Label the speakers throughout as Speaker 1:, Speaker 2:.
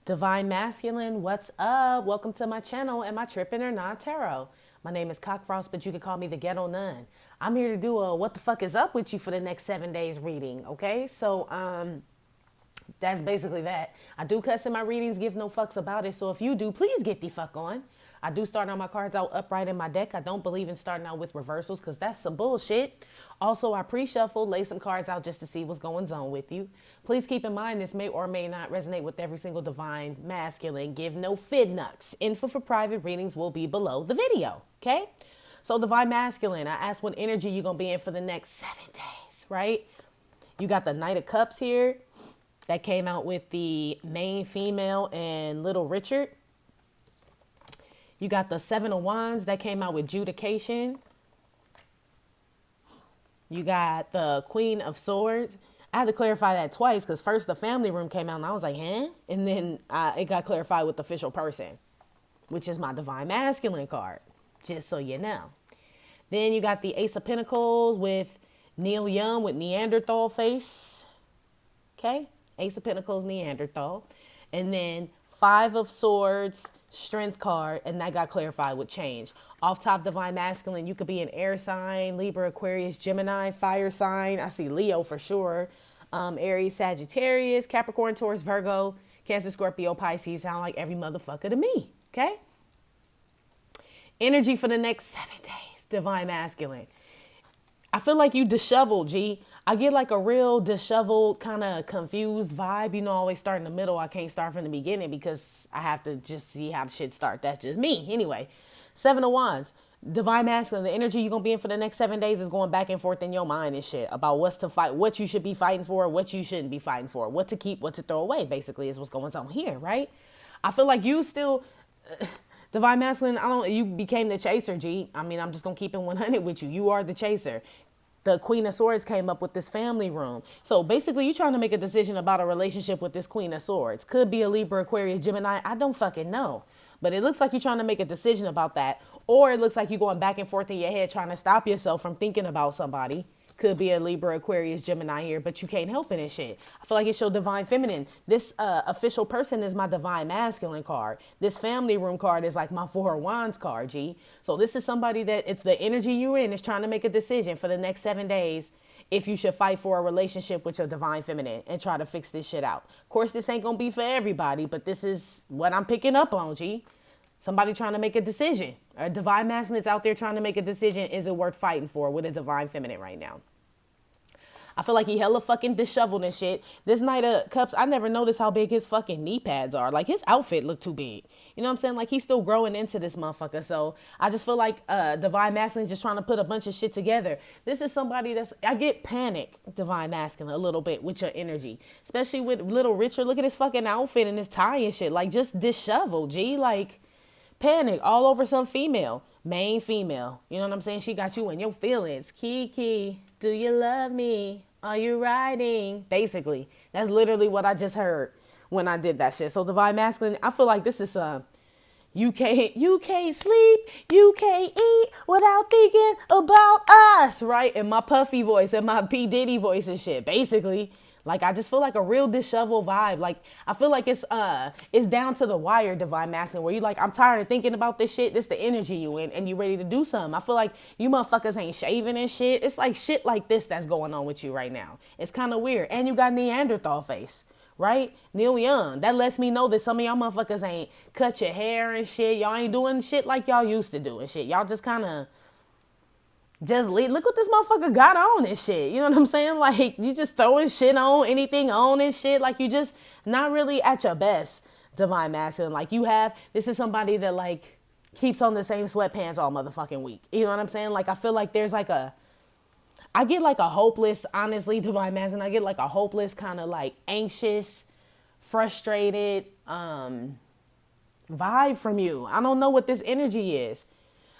Speaker 1: Divine Masculine, what's up? Welcome to my channel and my Trippin' or Not Tarot. My name is Cockfrost, but you can call me the Ghetto Nun. I'm here to do a what the fuck is up with you for the next 7 days reading, okay? So, that's basically that. I do cuss in my readings, give no fucks about it. So if you do, please get the fuck on. I do start on my cards out upright in my deck. I don't believe in starting out with reversals because that's some bullshit. Also, I pre-shuffle, lay some cards out just to see what's going on with you. Please keep in mind this may or may not resonate with every single divine masculine. Give no fid nuts. Info for private readings will be below the video, okay? So divine masculine, I asked what energy you're going to be in for the next 7 days, right? You got the Knight of Cups here. That came out with the main female and Little Richard. You got the Seven of Wands that came out with Judication. You got the Queen of Swords. I had to clarify that twice because first the family room came out and I was like, huh? And then it got clarified with the official person, which is my Divine Masculine card, just so you know. Then you got the Ace of Pentacles with Neil Young with Neanderthal face. Okay? Ace of Pentacles, Neanderthal. And then Five of Swords, Strength card, and that got clarified with change. Off top, Divine Masculine, you could be an air sign, Libra, Aquarius, Gemini, fire sign. I see Leo for sure. Aries, Sagittarius, Capricorn, Taurus, Virgo, Cancer, Scorpio, Pisces. Sound like every motherfucker to me, okay? Energy for the next 7 days, Divine Masculine. I feel like you disheveled, G. I get like a real disheveled, kind of confused vibe. You know, I always start in the middle. I can't start from the beginning because I have to just see how the shit start. That's just me. Anyway, Seven of Wands, Divine Masculine. The energy you're going to be in for the next 7 days is going back and forth in your mind and shit about what's to fight, what you should be fighting for, what you shouldn't be fighting for, what to keep, what to throw away, basically is what's going on here, right? I feel like you still... Divine Masculine, you became the chaser, G. I mean, I'm just going to keep it 100 with you. You are the chaser. The Queen of Swords came up with this family room. So basically, you're trying to make a decision about a relationship with this Queen of Swords. Could be a Libra, Aquarius, Gemini. I don't fucking know. But it looks like you're trying to make a decision about that. Or it looks like you're going back and forth in your head trying to stop yourself from thinking about somebody. Could be a Libra, Aquarius, Gemini here, but you can't help it and shit. I feel like it's your Divine Feminine. This official person is my Divine Masculine card. This family room card is like my Four of Wands card, G. So this is somebody that if the energy you're in is trying to make a decision for the next 7 days if you should fight for a relationship with your Divine Feminine and try to fix this shit out. Of course, this ain't gonna be for everybody, but this is what I'm picking up on, G. Somebody trying to make a decision. A Divine Masculine is out there trying to make a decision. Is it worth fighting for with a Divine Feminine right now? I feel like he hella fucking disheveled and shit. This Knight of Cups, I never noticed how big his fucking knee pads are. Like, his outfit looked too big. You know what I'm saying? Like, he's still growing into this motherfucker. So, I just feel like Divine Masculine just trying to put a bunch of shit together. This is somebody that's... I get panic, Divine Masculine, a little bit with your energy. Especially with Little Richard. Look at his fucking outfit and his tie and shit. Like, just disheveled, G. Like... Panic all over some female, main female. You know what I'm saying? She got you in your feelings. Kiki, do you love me? Are you riding? Basically, that's literally what I just heard when I did that shit. So Divine Masculine, I feel like this is you can't sleep, you can't eat without thinking about us, right? In my puffy voice and my P. Diddy voice and shit. Basically. Like, I just feel like a real disheveled vibe. Like, I feel like it's down to the wire, Divine Masculine, where you like, I'm tired of thinking about this shit. This the energy you in, and you ready to do something. I feel like you motherfuckers ain't shaving and shit. It's like shit like this that's going on with you right now. It's kind of weird. And you got Neanderthal face, right? Neil Young. That lets me know that some of y'all motherfuckers ain't cut your hair and shit. Y'all ain't doing shit like y'all used to do and shit. Y'all just kind of... Just look what this motherfucker got on and shit. You know what I'm saying? Like, you just throwing shit on, anything on and shit. Like, you just not really at your best, Divine Masculine. Like, this is somebody that, like, keeps on the same sweatpants all motherfucking week. You know what I'm saying? Like, I feel like there's, like, I get, like, a hopeless, honestly, Divine Masculine. I get, like, a hopeless kind of, like, anxious, frustrated vibe from you. I don't know what this energy is.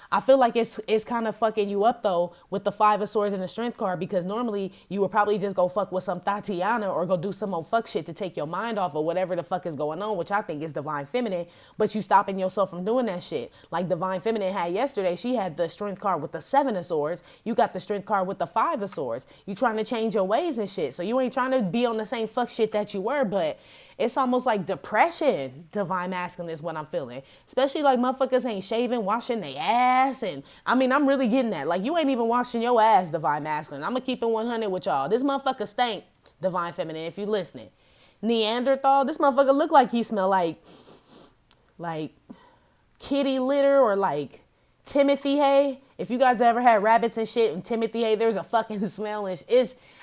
Speaker 1: I feel like it's kind of fucking you up, though, with the Five of Swords and the Strength card, because normally you would probably just go fuck with some Tatiana or go do some old fuck shit to take your mind off of whatever the fuck is going on, which I think is Divine Feminine, but you stopping yourself from doing that shit. Like Divine Feminine had yesterday, she had the Strength card with the Seven of Swords. You got the Strength card with the Five of Swords. You trying to change your ways and shit, so you ain't trying to be on the same fuck shit that you were, but It's almost like depression, divine masculine is what I'm feeling. Especially like motherfuckers ain't shaving, washing their ass. And I mean, I'm really getting that. Like you ain't even washing your ass, divine masculine. I'm going to keep it 100 with y'all. This motherfucker stank, divine feminine, if you listening. Neanderthal, this motherfucker look like he smell like kitty litter or like Timothy hay. If you guys ever had rabbits and shit and Timothy hay, there's a fucking smell. And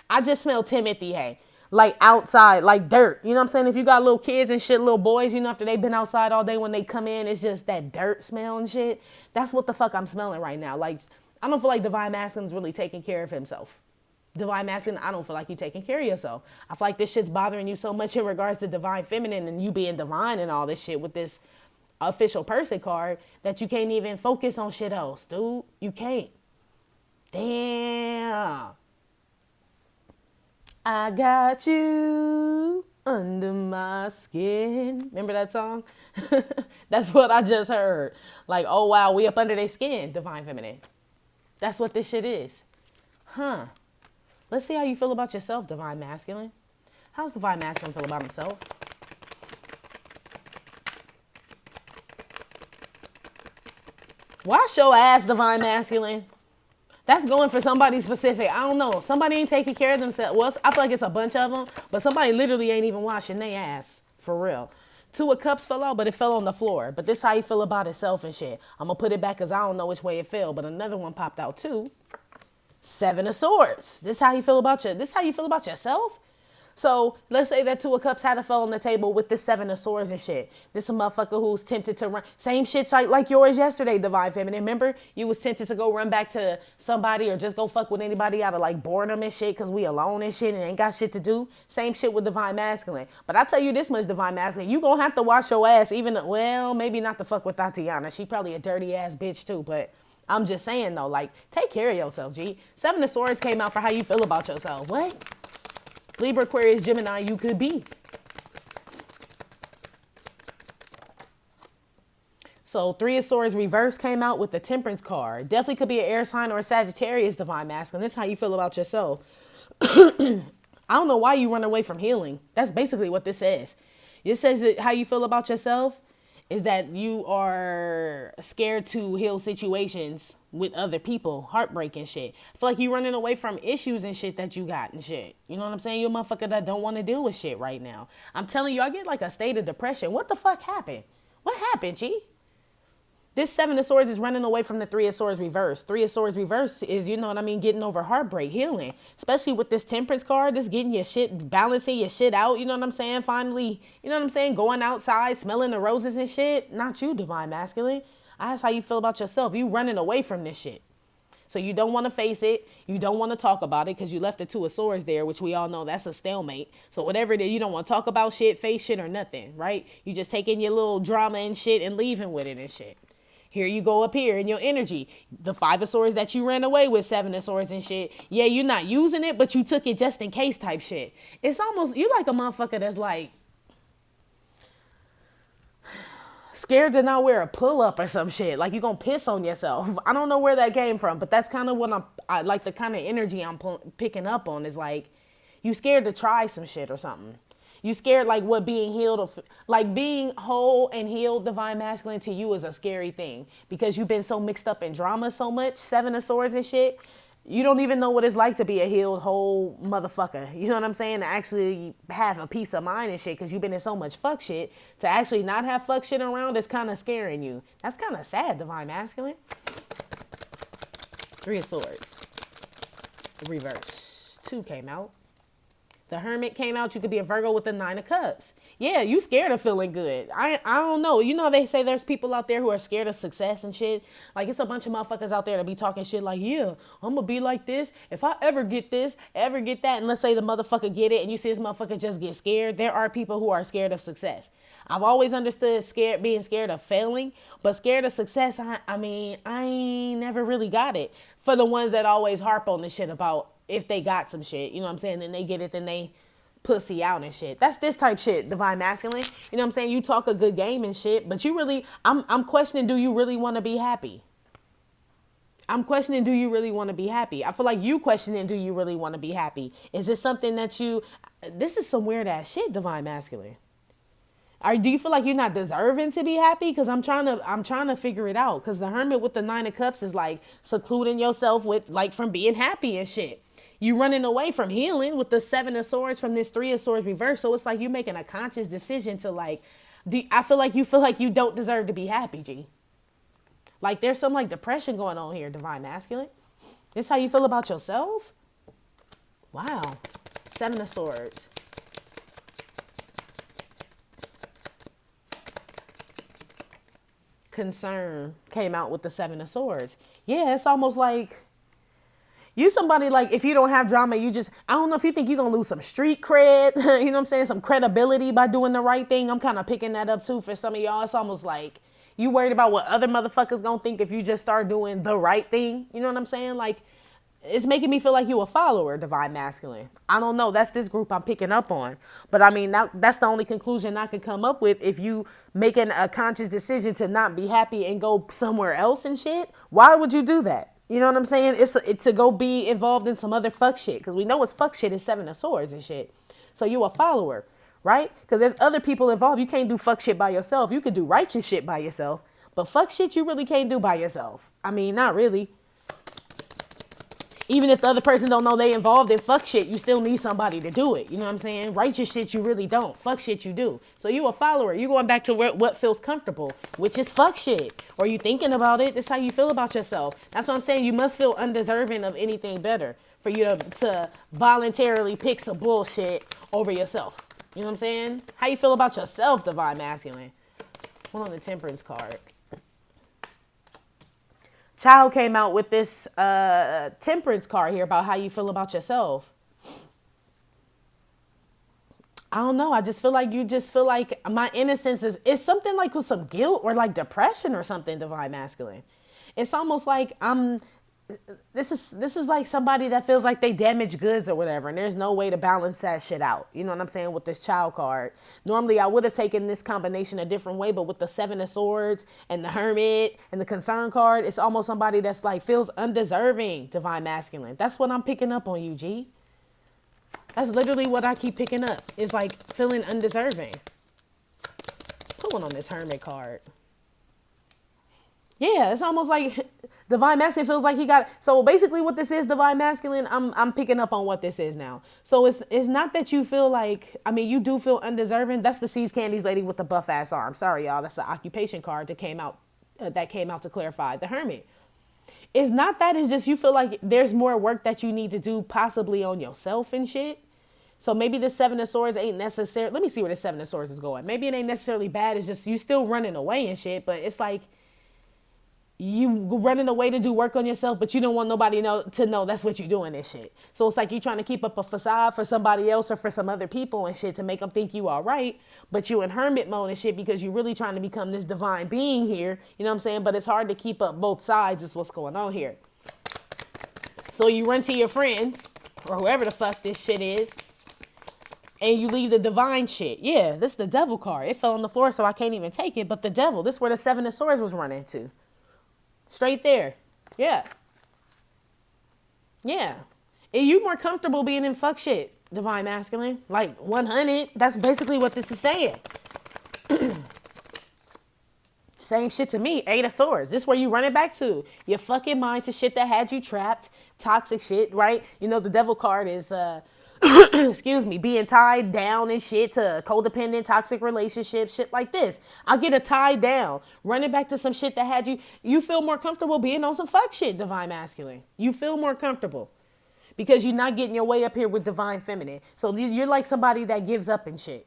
Speaker 1: I just smell Timothy hay. Like outside, like dirt. You know what I'm saying? If you got little kids and shit, little boys, you know, after they've been outside all day, when they come in, it's just that dirt smell and shit. That's what the fuck I'm smelling right now. Like, I don't feel like divine masculine's really taking care of himself. Divine masculine, I don't feel like you taking care of yourself. I feel like this shit's bothering you so much in regards to divine feminine and you being divine and all this shit with this official person card that you can't even focus on shit else, dude. You can't. Damn. I got you under my skin. Remember that song? That's what I just heard. Like, oh wow, we up under their skin, divine feminine. That's what this shit is. Huh. Let's see how you feel about yourself, divine masculine. How's divine masculine feel about himself? Wash your ass, divine masculine. That's going for somebody specific. I don't know. Somebody ain't taking care of themselves. Well, I feel like it's a bunch of them, but somebody literally ain't even washing their ass. For real. 2 of Cups fell out, but it fell on the floor. But this how you feel about itself and shit. I'm going to put it back because I don't know which way it fell, but another one popped out too. 7 of Swords. This how you feel about yourself? So let's say that 2 of Cups had to fall on the table with this 7 of Swords and shit. This a motherfucker who's tempted to run. Same shit like yours yesterday, divine feminine. Remember? You was tempted to go run back to somebody or just go fuck with anybody out of like boredom and shit because we alone and shit and ain't got shit to do. Same shit with divine masculine. But I tell you this much, divine masculine, you gonna have to wash your ass even, well, maybe not to fuck with Tatiana. She probably a dirty ass bitch too, but I'm just saying though, like, take care of yourself, G. 7 of Swords came out for how you feel about yourself. What? Libra, Aquarius, Gemini, you could be. So 3 of Swords reverse came out with the Temperance card. Definitely could be an air sign or a Sagittarius, divine masculine. This is how you feel about yourself. I don't know why you run away from healing. That's basically what this says. It says that how you feel about yourself is that you are scared to heal situations with other people, heartbreak and shit. I feel like you running away from issues and shit that you got and shit. You know what I'm saying? You're a motherfucker that don't want to deal with shit right now. I'm telling you, I get like a state of depression. What the fuck happened? What happened, G? This 7 of Swords is running away from the 3 of Swords reverse. 3 of Swords reverse is, you know what I mean, getting over heartbreak, healing. Especially with this Temperance card, this getting your shit, balancing your shit out, you know what I'm saying? Finally, you know what I'm saying? Going outside, smelling the roses and shit. Not you, divine masculine. That's how you feel about yourself. You running away from this shit. So you don't want to face it. You don't want to talk about it because you left the 2 of Swords there, which we all know that's a stalemate. So whatever it is, you don't want to talk about shit, face shit or nothing, right? You just taking your little drama and shit and leaving with it and shit. Here you go up here in your energy. The 5 of Swords that you ran away with, 7 of Swords and shit. Yeah, you're not using it, but you took it just in case type shit. It's almost, you like a motherfucker that's like scared to not wear a pull-up or some shit. Like you gonna piss on yourself. I don't know where that came from, but that's kind of what I like the kind of energy I'm picking up on is like you scared to try some shit or something. You scared like what being healed, like being whole and healed, divine masculine to you is a scary thing because you've been so mixed up in drama so much, 7 of Swords and shit. You don't even know what it's like to be a healed, whole motherfucker. You know what I'm saying? To actually have a peace of mind and shit because you've been in so much fuck shit. To actually not have fuck shit around is kind of scaring you. That's kind of sad, divine masculine. 3 of Swords. Reverse. 2 came out. The Hermit came out. You could be a Virgo with the 9 of Cups. Yeah, you scared of feeling good. I don't know. You know, they say there's people out there who are scared of success and shit. Like, it's a bunch of motherfuckers out there that be talking shit like, yeah, I'm going to be like this. If I ever get this, ever get that, and let's say the motherfucker get it and you see this motherfucker just get scared, there are people who are scared of success. I've always understood being scared of failing, but scared of success, I mean, I ain't never really got it. For the ones that always harp on this shit about if they got some shit, you know what I'm saying? Then they get it, then they pussy out and shit. That's this type shit, divine masculine. You know what I'm saying? You talk a good game and shit, but you really, I'm questioning, do you really want to be happy? I'm questioning, do you really want to be happy? I feel like you questioning, do you really want to be happy? Is this something that this is some weird ass shit, divine masculine. Do you feel like you're not deserving to be happy? Because I'm trying to figure it out. Because the Hermit with the 9 of Cups is like secluding yourself with like from being happy and shit. You running away from healing with the 7 of Swords from this 3 of Swords reverse. So it's like you making a conscious decision to like, I feel like you don't deserve to be happy, G. Like there's some like depression going on here, Divine Masculine. This how you feel about yourself? Wow. 7 of Swords. Concern came out with the 7 of Swords. Yeah, it's almost like you somebody like if you don't have drama, you just, I don't know if you think you're going to lose some street cred, you know what I'm saying? Some credibility by doing the right thing. I'm kind of picking that up too for some of y'all. It's almost like you worried about what other motherfuckers going to think if you just start doing the right thing. You know what I'm saying? Like it's making me feel like you a follower, Divine Masculine. I don't know. That's this group I'm picking up on. But I mean, that's the only conclusion I can come up with. If you making a conscious decision to not be happy and go somewhere else and shit, why would you do that? You know what I'm saying? It's to go be involved in some other fuck shit. Because we know it's fuck shit is 7 of Swords and shit. So you a follower, right? Because there's other people involved. You can't do fuck shit by yourself. You could do righteous shit by yourself. But fuck shit you really can't do by yourself. I mean, not really. Even if the other person don't know they involved in fuck shit, you still need somebody to do it. You know what I'm saying? Righteous shit you really don't. Fuck shit you do. So you a follower. You going back to what feels comfortable, which is fuck shit. Or you thinking about it. That's how you feel about yourself. That's what I'm saying. You must feel undeserving of anything better for you to voluntarily pick some bullshit over yourself. You know what I'm saying? How you feel about yourself, Divine Masculine? One on the Temperance card. Child came out with this Temperance card here about how you feel about yourself. I don't know. I just feel like my innocence is something like with some guilt or like depression or something, Divine Masculine. It's almost like this is like somebody that feels like they damaged goods or whatever, and there's no way to balance that shit out. You know what I'm saying? With this Child card. Normally I would have taken this combination a different way, but with the 7 of Swords and the Hermit and the Concern card, it's almost somebody that's like feels undeserving, Divine Masculine. That's what I'm picking up on you, G. That's literally what I keep picking up. It's like feeling undeserving. Put one on this Hermit card. Yeah, it's almost like Divine Masculine feels like he got. So basically what this is, Divine Masculine, I'm picking up on what this is now. So it's not that you feel like, I mean, you do feel undeserving. That's the Seas Candies lady with the buff ass arm. Sorry, y'all. That's the occupation card that came out to clarify the Hermit. It's not that, it's just you feel like there's more work that you need to do possibly on yourself and shit. So maybe the 7 of Swords ain't necessary. Let me see where the 7 of Swords is going. Maybe it ain't necessarily bad. It's just you still running away and shit, but it's like you running away to do work on yourself, but you don't want nobody to know that's what you're doing and shit. So it's like you trying to keep up a facade for somebody else or for some other people and shit to make them think you all right, but you in hermit mode and shit because you're really trying to become this divine being here. You know what I'm saying? But it's hard to keep up both sides is what's going on here. So you run to your friends or whoever the fuck this shit is and you leave the divine shit. Yeah, this is the Devil card. It fell on the floor so I can't even take it, but the Devil, this is where the 7 of Swords was running to. Straight there. Yeah. Yeah. And you more comfortable being in fuck shit, Divine Masculine. Like 100. That's basically what this is saying. Same shit to me. 8 of Swords. This is where you run it back to. Your fucking mind to shit that had you trapped. Toxic shit, right? You know, the Devil card is, excuse me, being tied down and shit to codependent, toxic relationships, shit like this. I'll get a tie down, run it back to some shit that had you feel more comfortable being on some fuck shit, Divine Masculine. You feel more comfortable because you're not getting your way up here with Divine Feminine. So you're like somebody that gives up and shit.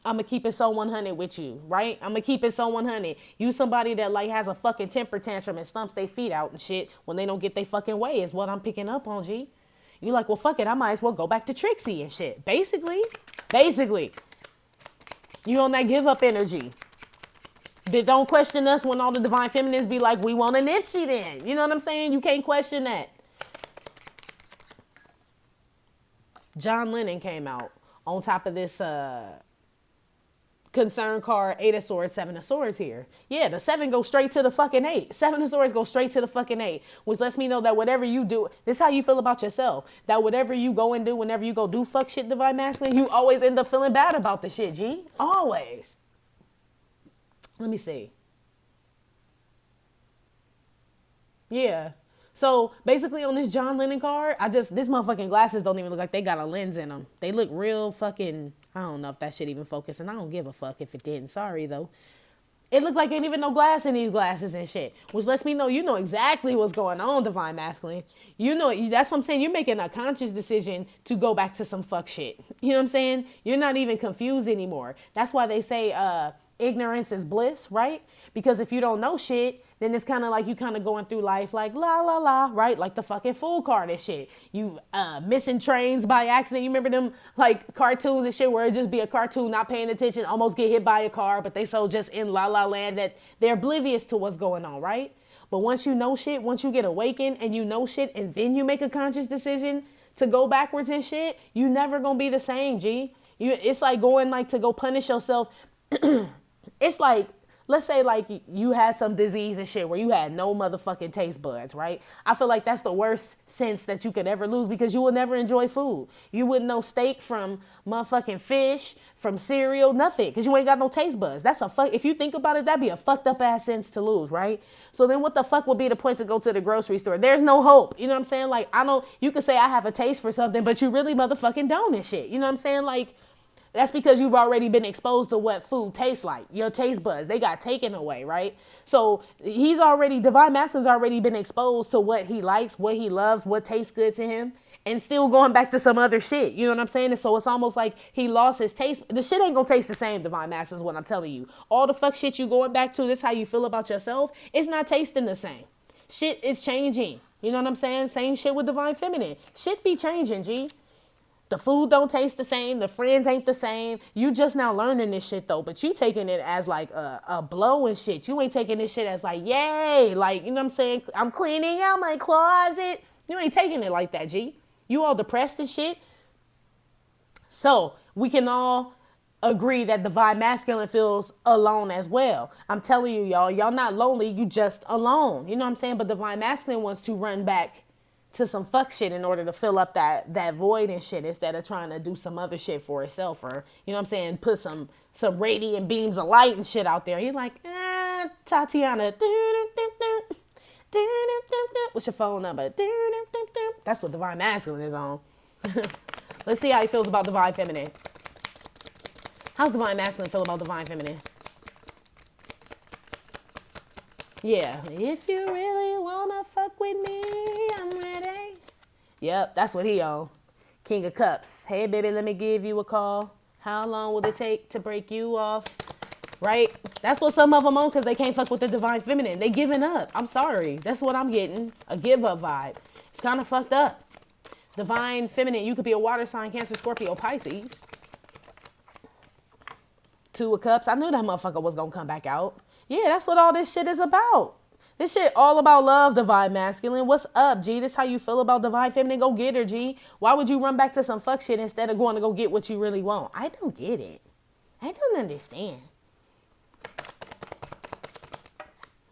Speaker 1: I'm going to keep it so 100 with you, right? I'm going to keep it so 100. You somebody that like has a fucking temper tantrum and stumps their feet out and shit when they don't get their fucking way is what I'm picking up on, G. You like, well, fuck it. I might as well go back to Trixie and shit. Basically. You on that give up energy. But don't question us when all the divine feminines be like, we want a Nipsey then. You know what I'm saying? You can't question that. John Lennon came out on top of this concern card, 8 of Swords, 7 of Swords here. Yeah, the 7 goes straight to the fucking 8. 7 of Swords go straight to the fucking 8, which lets me know that whatever you do, this is how you feel about yourself. That whatever you go and do, whenever you go do fuck shit, Divine Masculine, you always end up feeling bad about the shit, G. Always. Let me see. Yeah. So basically on this John Lennon card, this motherfucking glasses don't even look like they got a lens in them. They look real fucking, I don't know if that shit even focus, and I don't give a fuck if it didn't. Sorry though. It looked like ain't even no glass in these glasses and shit, which lets me know you know exactly what's going on, Divine Masculine. You know, that's what I'm saying. You're making a conscious decision to go back to some fuck shit. You know what I'm saying? You're not even confused anymore. That's why they say ignorance is bliss, right? Because if you don't know shit, then it's kind of like you kind of going through life like la la la, right? Like the fucking fool card and shit. You missing trains by accident. You remember them like cartoons and shit where it just be a cartoon not paying attention, almost get hit by a car, but they so just in la la land that they're oblivious to what's going on, right? But once you know shit, once you get awakened and you know shit, and then you make a conscious decision to go backwards and shit, you never gonna be the same, G. It's like going like to go punish yourself. It's like, let's say like you had some disease and shit where you had no motherfucking taste buds, right? I feel like that's the worst sense that you could ever lose because you will never enjoy food. You wouldn't know steak from motherfucking fish, from cereal, nothing, because you ain't got no taste buds. That's a fuck. If you think about it, that'd be a fucked up ass sense to lose, right? So then what the fuck would be the point to go to the grocery store? There's no hope. You know what I'm saying? Like, you could say I have a taste for something, but you really motherfucking don't and shit. You know what I'm saying? Like, that's because you've already been exposed to what food tastes like. Your taste buds, they got taken away, right? So Divine Masculine's already been exposed to what he likes, what he loves, what tastes good to him, and still going back to some other shit. You know what I'm saying? And so it's almost like he lost his taste. The shit ain't gonna taste the same, Divine Masculine, is what I'm telling you. All the fuck shit you going back to, this how you feel about yourself, it's not tasting the same. Shit is changing. You know what I'm saying? Same shit with Divine Feminine. Shit be changing, G. The food don't taste the same. The friends ain't the same. You just now learning this shit though, but you taking it as like a blow and shit. You ain't taking this shit as like, yay. Like, you know what I'm saying? I'm cleaning out my closet. You ain't taking it like that, G. You all depressed and shit. So we can all agree that Divine Masculine feels alone as well. I'm telling you, y'all not lonely. You just alone. You know what I'm saying? But Divine Masculine wants to run back to some fuck shit in order to fill up that void and shit instead of trying to do some other shit for itself, or, you know what I'm saying, put some radiant beams of light and shit out there. You're like, Tatiana, what's your phone number? That's what Divine Masculine is on. Let's see how he feels about Divine Feminine. How's Divine Masculine feel about Divine Feminine? Yeah. If you really wanna fuck with me, I'm ready. Yep, that's what he on. King of Cups. Hey, baby, let me give you a call. How long will it take to break you off? Right? That's what some of them on because they can't fuck with the Divine Feminine. They giving up. I'm sorry. That's what I'm getting. A give up vibe. It's kind of fucked up. Divine Feminine. You could be a water sign, Cancer, Scorpio, Pisces. Two of Cups. I knew that motherfucker was going to come back out. Yeah, that's what all this shit is about. This shit all about love, Divine Masculine. What's up, G? This how you feel about Divine Feminine? Go get her, G. Why would you run back to some fuck shit instead of going to go get what you really want? I don't get it. I don't understand.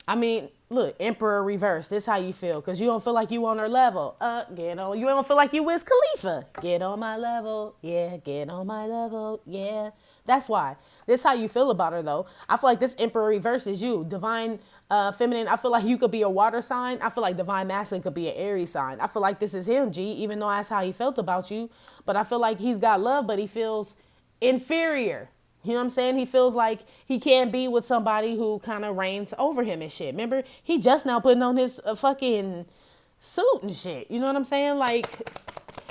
Speaker 1: I mean, look, Emperor reverse. This how you feel. Because you don't feel like you on her level. Get on. You don't feel like you Wiz Khalifa. Get on my level. Yeah, get on my level. Yeah. That's why. This how you feel about her, though. I feel like this Emperor reverse is you. Divine Feminine, I feel like you could be a water sign. I feel like Divine Masculine could be an Aries sign. I feel like this is him, G, even though that's how he felt about you. But I feel like he's got love, but he feels inferior. You know what I'm saying? He feels like he can't be with somebody who kind of reigns over him and shit. Remember, he just now putting on his fucking suit and shit. You know what I'm saying? Like,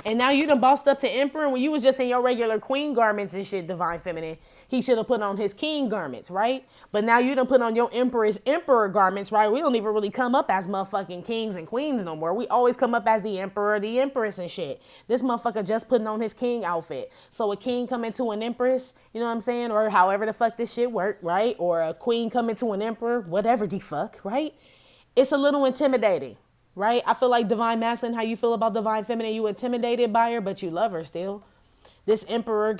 Speaker 1: and now you done bossed up to Emperor when you was just in your regular queen garments and shit, Divine Feminine. He should have put on his king garments, right? But now you done put on your emperor garments, right? We don't even really come up as motherfucking kings and queens no more. We always come up as the emperor, the empress and shit. This motherfucker just putting on his king outfit. So a king coming to an empress, you know what I'm saying? Or however the fuck this shit work, right? Or a queen coming to an emperor, whatever the fuck, right? It's a little intimidating, right? I feel like Divine Masculine, how you feel about Divine Feminine, you intimidated by her, but you love her still. This Emperor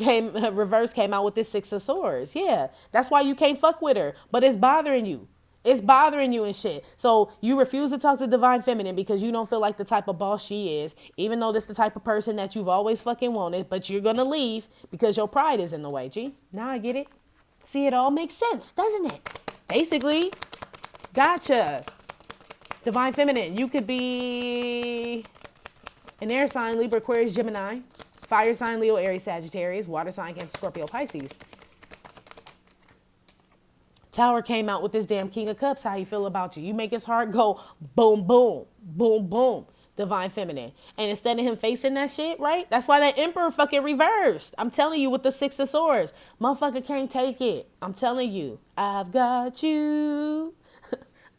Speaker 1: reverse came out with this Six of Swords. Yeah, that's why you can't fuck with her. But it's bothering you. It's bothering you and shit. So you refuse to talk to Divine Feminine because you don't feel like the type of boss she is. Even though this the type of person that you've always fucking wanted. But you're going to leave because your pride is in the way, G. Now I get it. See, it all makes sense, doesn't it? Basically, gotcha. Divine Feminine, you could be an air sign, Libra, Aquarius, Gemini, fire sign, Leo, Aries, Sagittarius, water sign, Cancer, Scorpio, Pisces. Tower came out with this damn King of Cups. How you feel about you? You make his heart go boom, boom, boom, boom. Divine Feminine. And instead of him facing that shit, right? That's why that Emperor fucking reversed. I'm telling you, with the Six of Swords. Motherfucker can't take it. I'm telling you. I've got you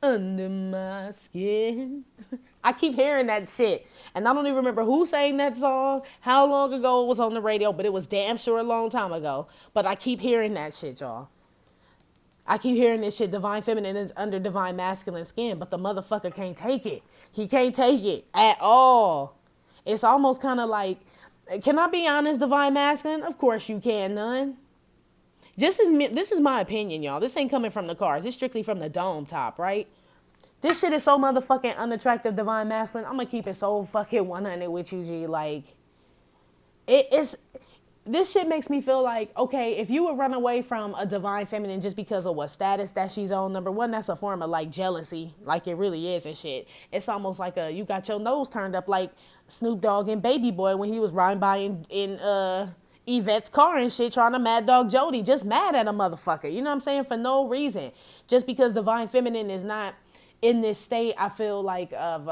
Speaker 1: under my skin. I keep hearing that shit. And I don't even remember who sang that song, how long ago it was on the radio, but it was damn sure a long time ago. But I keep hearing that shit, y'all. I keep hearing this shit. Divine Feminine is under Divine Masculine skin, but the motherfucker can't take it. He can't take it at all. It's almost kind of like, can I be honest, Divine Masculine? Of course you can, Nun. This is my opinion, y'all. This ain't coming from the cards. It's strictly from the dome top, right? This shit is so motherfucking unattractive, Divine Masculine. I'm going to keep it so fucking 100 with you, G. Like, this shit makes me feel like, okay, if you would run away from a Divine Feminine just because of what status that she's on, number one, that's a form of like jealousy, like it really is and shit. It's almost like you got your nose turned up like Snoop Dogg and Baby Boy when he was riding by in Yvette's car and shit, trying to mad dog Jody, just mad at a motherfucker. You know what I'm saying? For no reason. Just because Divine Feminine is not in this state, I feel like, of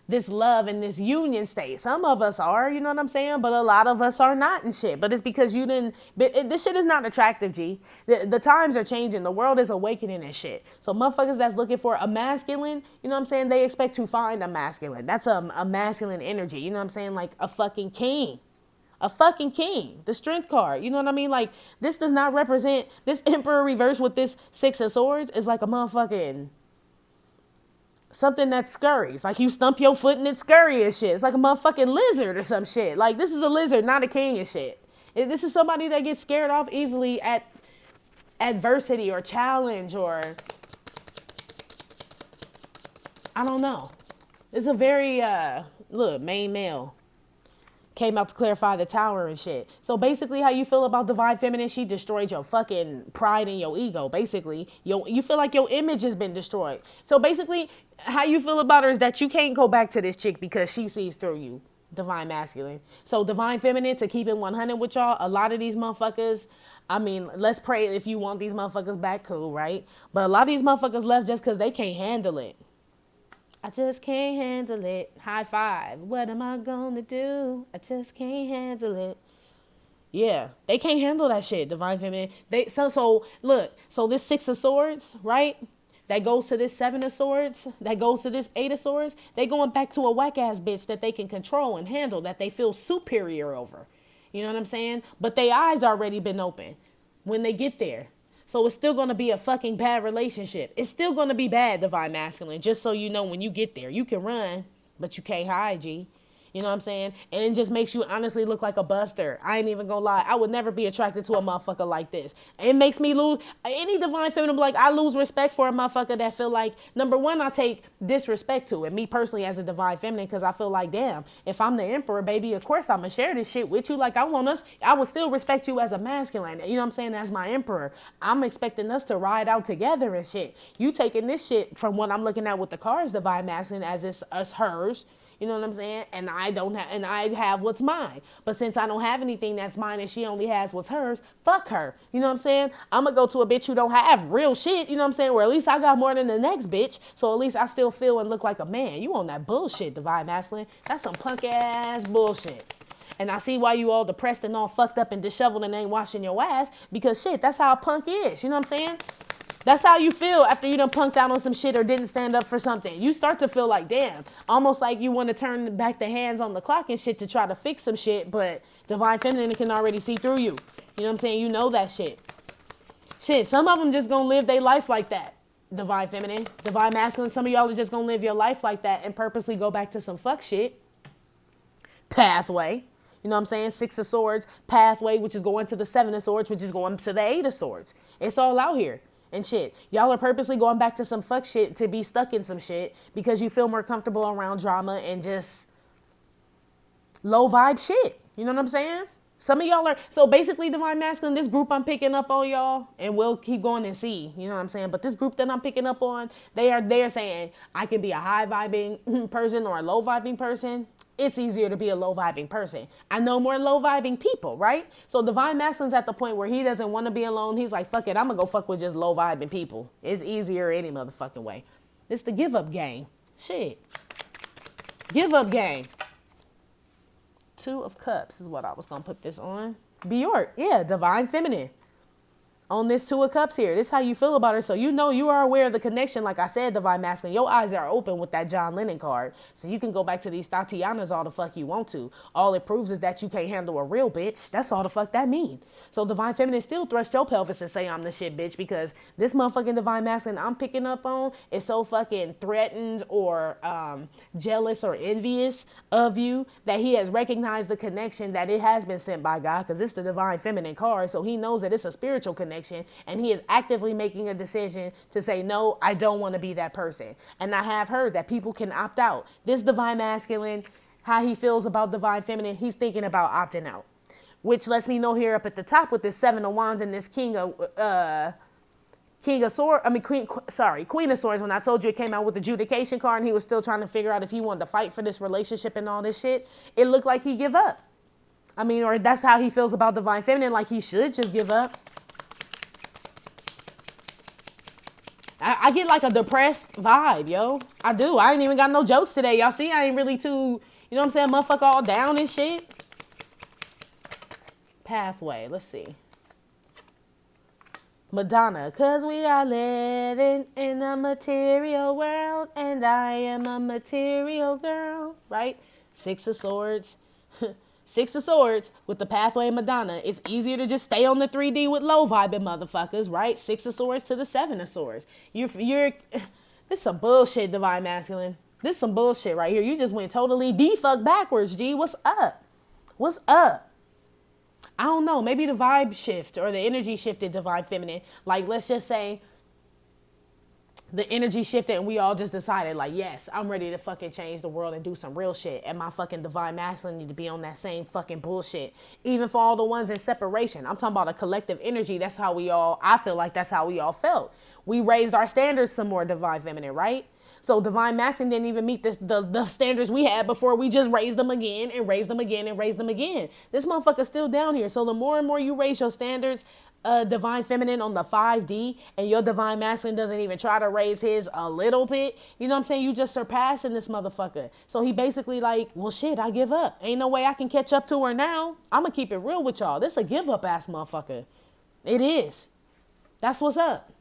Speaker 1: this love and this union state. Some of us are, you know what I'm saying? But a lot of us are not and shit. But it's because you didn't, this shit is not attractive, G. The times are changing. The world is awakening and shit. So motherfuckers that's looking for a masculine, you know what I'm saying? They expect to find a masculine. That's a masculine energy. You know what I'm saying? Like a fucking king. A fucking king. The strength card. You know what I mean? Like, this does not represent, this Emperor reverse with this Six of Swords is like a motherfucking, something that scurries. Like you stump your foot and it scurry and shit. It's like a motherfucking lizard or some shit. Like, this is a lizard, not a king and shit. This is somebody that gets scared off easily at adversity or challenge or, I don't know. It's a very, look, main male. Came out to clarify the Tower and shit. So basically how you feel about Divine Feminine, she destroyed your fucking pride and your ego. Basically, you feel like your image has been destroyed. So basically how you feel about her is that you can't go back to this chick because she sees through you. Divine Masculine. So Divine Feminine, to keep it 100 with y'all, a lot of these motherfuckers, I mean, let's pray if you want these motherfuckers back, cool, right? But a lot of these motherfuckers left just because they can't handle it. I just can't handle it. High five. What am I gonna do? I just can't handle it. Yeah, they can't handle that shit, Divine Feminine. So look, so this Six of Swords, right? That goes to this Seven of Swords, that goes to this Eight of Swords. They going back to a whack ass bitch that they can control and handle, that they feel superior over. You know what I'm saying? But their eyes already been open when they get there. So it's still going to be a fucking bad relationship. It's still going to be bad, Divine Masculine. Just so you know, when you get there, you can run, but you can't hide, G. You know what I'm saying? And it just makes you honestly look like a buster. I ain't even gonna lie. I would never be attracted to a motherfucker like this. It makes me lose, any Divine Feminine, like, I lose respect for a motherfucker that feel like, number one, I take disrespect to it. Me personally as a Divine Feminine, because I feel like, damn, if I'm the Emperor, baby, of course I'm gonna share this shit with you. Like, I would still respect you as a masculine. You know what I'm saying? As my Emperor. I'm expecting us to ride out together and shit. You taking this shit from what I'm looking at with the cards, Divine Masculine, as it's us, hers. You know what I'm saying? And I have what's mine. But since I don't have anything that's mine and she only has what's hers, fuck her. You know what I'm saying? I'm going to go to a bitch who don't have real shit. You know what I'm saying? Or at least I got more than the next bitch. So at least I still feel and look like a man. You on that bullshit, Divine Masculine. That's some punk ass bullshit. And I see why you all depressed and all fucked up and disheveled and ain't washing your ass. Because shit, that's how a punk is. You know what I'm saying? That's how you feel after you done punked out on some shit or didn't stand up for something. You start to feel like, damn, almost like you want to turn back the hands on the clock and shit to try to fix some shit, but Divine Feminine can already see through you. You know what I'm saying? You know that shit. Shit, some of them just gonna live their life like that. Divine Feminine. Divine Masculine, some of y'all are just gonna live your life like that and purposely go back to some fuck shit. Pathway. You know what I'm saying? Six of Swords. Pathway, which is going to the Seven of Swords, which is going to the Eight of Swords. It's all out here. And shit, y'all are purposely going back to some fuck shit to be stuck in some shit because you feel more comfortable around drama and just low vibe shit. You know what I'm saying? Some of y'all are, so basically divine masculine, this group I'm picking up on, y'all, and we'll keep going and see, you know what I'm saying? But this group that I'm picking up on, they're saying I can be a high vibing person or a low vibing person. It's easier to be a low vibing person. I know more low vibing people, right? So divine masculine's at the point where he doesn't want to be alone. He's like, fuck it, I'm gonna go fuck with just low vibing people. It's easier any motherfucking way. It's the give up game. Shit. Give up game. 2 of Cups is what I was going to put this on. Bjork, yeah, divine feminine. On this 2 of Cups here. This is how you feel about her. So you know you are aware of the connection. Like I said, divine masculine. Your eyes are open with that John Lennon card. So you can go back to these Tatianas all the fuck you want to. All it proves is that you can't handle a real bitch. That's all the fuck that mean. So divine feminine still thrust your pelvis and say I'm the shit bitch, because this motherfucking divine masculine I'm picking up on is so fucking threatened or jealous or envious of you that he has recognized the connection that it has been sent by God, because it's the divine feminine card. So he knows that it's a spiritual connection. And he is actively making a decision to say, no, I don't want to be that person. And I have heard that people can opt out. This divine masculine, how he feels about divine feminine, he's thinking about opting out. Which lets me know here up at the top with this 7 of Wands and this Queen of Swords. When I told you it came out with the adjudication card and he was still trying to figure out if he wanted to fight for this relationship and all this shit, it looked like he give up. I mean, or that's how he feels about divine feminine, like he should just give up. I get like a depressed vibe, yo. I do. I ain't even got no jokes today. Y'all see, I ain't really too, you know what I'm saying, motherfucker all down and shit. Pathway, let's see. Madonna, 'cause we are living in a material world and I am a material girl, right? 6 of Swords. 6 of Swords with the Pathway Madonna. It's easier to just stay on the 3D with low vibing motherfuckers, right? 6 of Swords to the 7 of Swords. This is some bullshit, divine masculine. This is some bullshit right here. You just went totally D-fuck backwards, G. What's up? What's up? I don't know. Maybe the vibe shift or the energy shifted, divine feminine. Like, let's just say the energy shifted and we all just decided, like, yes, I'm ready to fucking change the world and do some real shit. And my fucking divine masculine need to be on that same fucking bullshit. Even for all the ones in separation. I'm talking about a collective energy. That's how I feel like that's how we all felt. We raised our standards some more, divine feminine, right? So divine masculine didn't even meet the standards we had before. We just raised them again and raised them again and raised them again. This motherfucker's still down here. So the more and more you raise your standards, divine feminine on the 5D, and your divine masculine doesn't even try to raise his a little bit, you know what I'm saying? You just surpassing this motherfucker. So he basically like, well, shit, I give up. Ain't no way I can catch up to her now. I'm gonna keep it real with y'all. This a give up ass motherfucker. It is. That's what's up.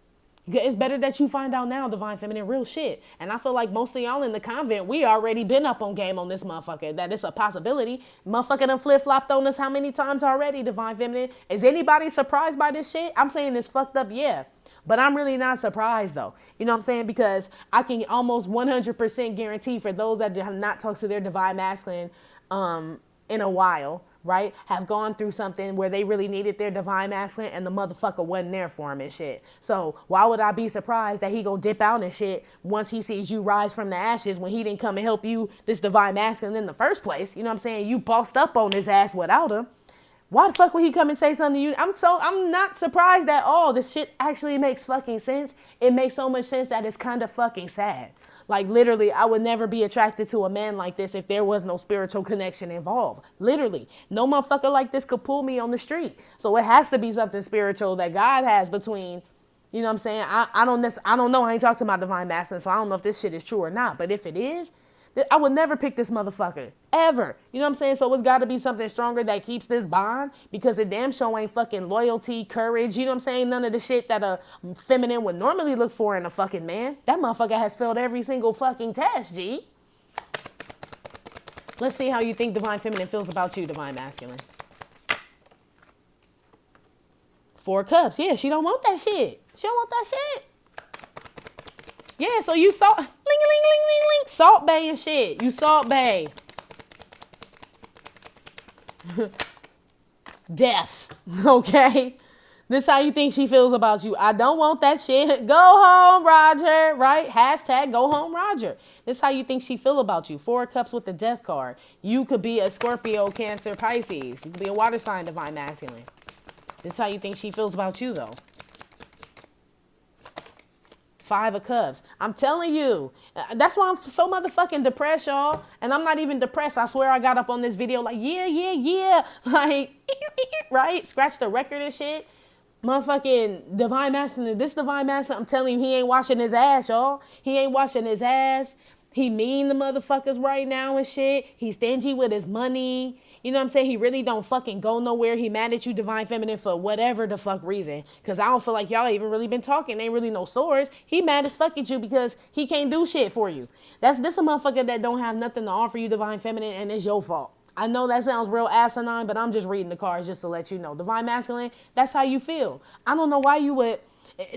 Speaker 1: It's better that you find out now, divine feminine, real shit. And I feel like most of y'all in the convent, we already been up on game on this motherfucker, that it's a possibility. Motherfucker done flip-flopped on us how many times already, divine feminine? Is anybody surprised by this shit? I'm saying it's fucked up, yeah. But I'm really not surprised, though. You know what I'm saying? Because I can almost 100% guarantee for those that have not talked to their divine masculine in a while, right, have gone through something where they really needed their divine masculine and the motherfucker wasn't there for him and shit. So why would I be surprised that he gonna dip out and shit once he sees you rise from the ashes when he didn't come and help you, this divine masculine, in the first place? You know what I'm saying? You bossed up on his ass without him. Why the fuck would he come and say something to you? I'm not surprised at all. This shit actually makes fucking sense. It makes so much sense that it's kind of fucking sad. Like, literally, I would never be attracted to a man like this if there was no spiritual connection involved. Literally. No motherfucker like this could pull me on the street. So it has to be something spiritual that God has between, you know what I'm saying? I don't know. I ain't talked to my divine masculine, so I don't know if this shit is true or not. But if it is, I would never pick this motherfucker. Ever. You know what I'm saying? So it's got to be something stronger that keeps this bond, because it damn sure ain't fucking loyalty, courage. You know what I'm saying? None of the shit that a feminine would normally look for in a fucking man. That motherfucker has failed every single fucking test, G. Let's see how you think divine feminine feels about you, divine masculine. 4 cups. Yeah, she don't want that shit. She don't want that shit. Yeah, so you salt, ling, ling, ling, ling, ling, salt bay and shit. You salt bay. Death, okay? This how you think she feels about you. I don't want that shit. Go home, Roger. Right? Hashtag go home, Roger. This how you think she feel about you. 4 of Cups with the Death card. You could be a Scorpio, Cancer, Pisces. You could be a water sign, divine masculine. This how you think she feels about you, though. 5 of Cups. I'm telling you. That's why I'm so motherfucking depressed, y'all. And I'm not even depressed. I swear I got up on this video like, yeah. Like, right? Scratch the record and shit. Motherfucking divine masculine. This divine masculine, I'm telling you, he ain't washing his ass, y'all. He ain't washing his ass. He mean the motherfuckers right now and shit. He's stingy with his money. You know what I'm saying? He really don't fucking go nowhere. He mad at you, divine feminine, for whatever the fuck reason. Because I don't feel like y'all even really been talking. Ain't really no swords. He mad as fuck at you because he can't do shit for you. This a motherfucker that don't have nothing to offer you, divine feminine, and it's your fault. I know that sounds real asinine, but I'm just reading the cards just to let you know. Divine masculine, that's how you feel. I don't know why you would.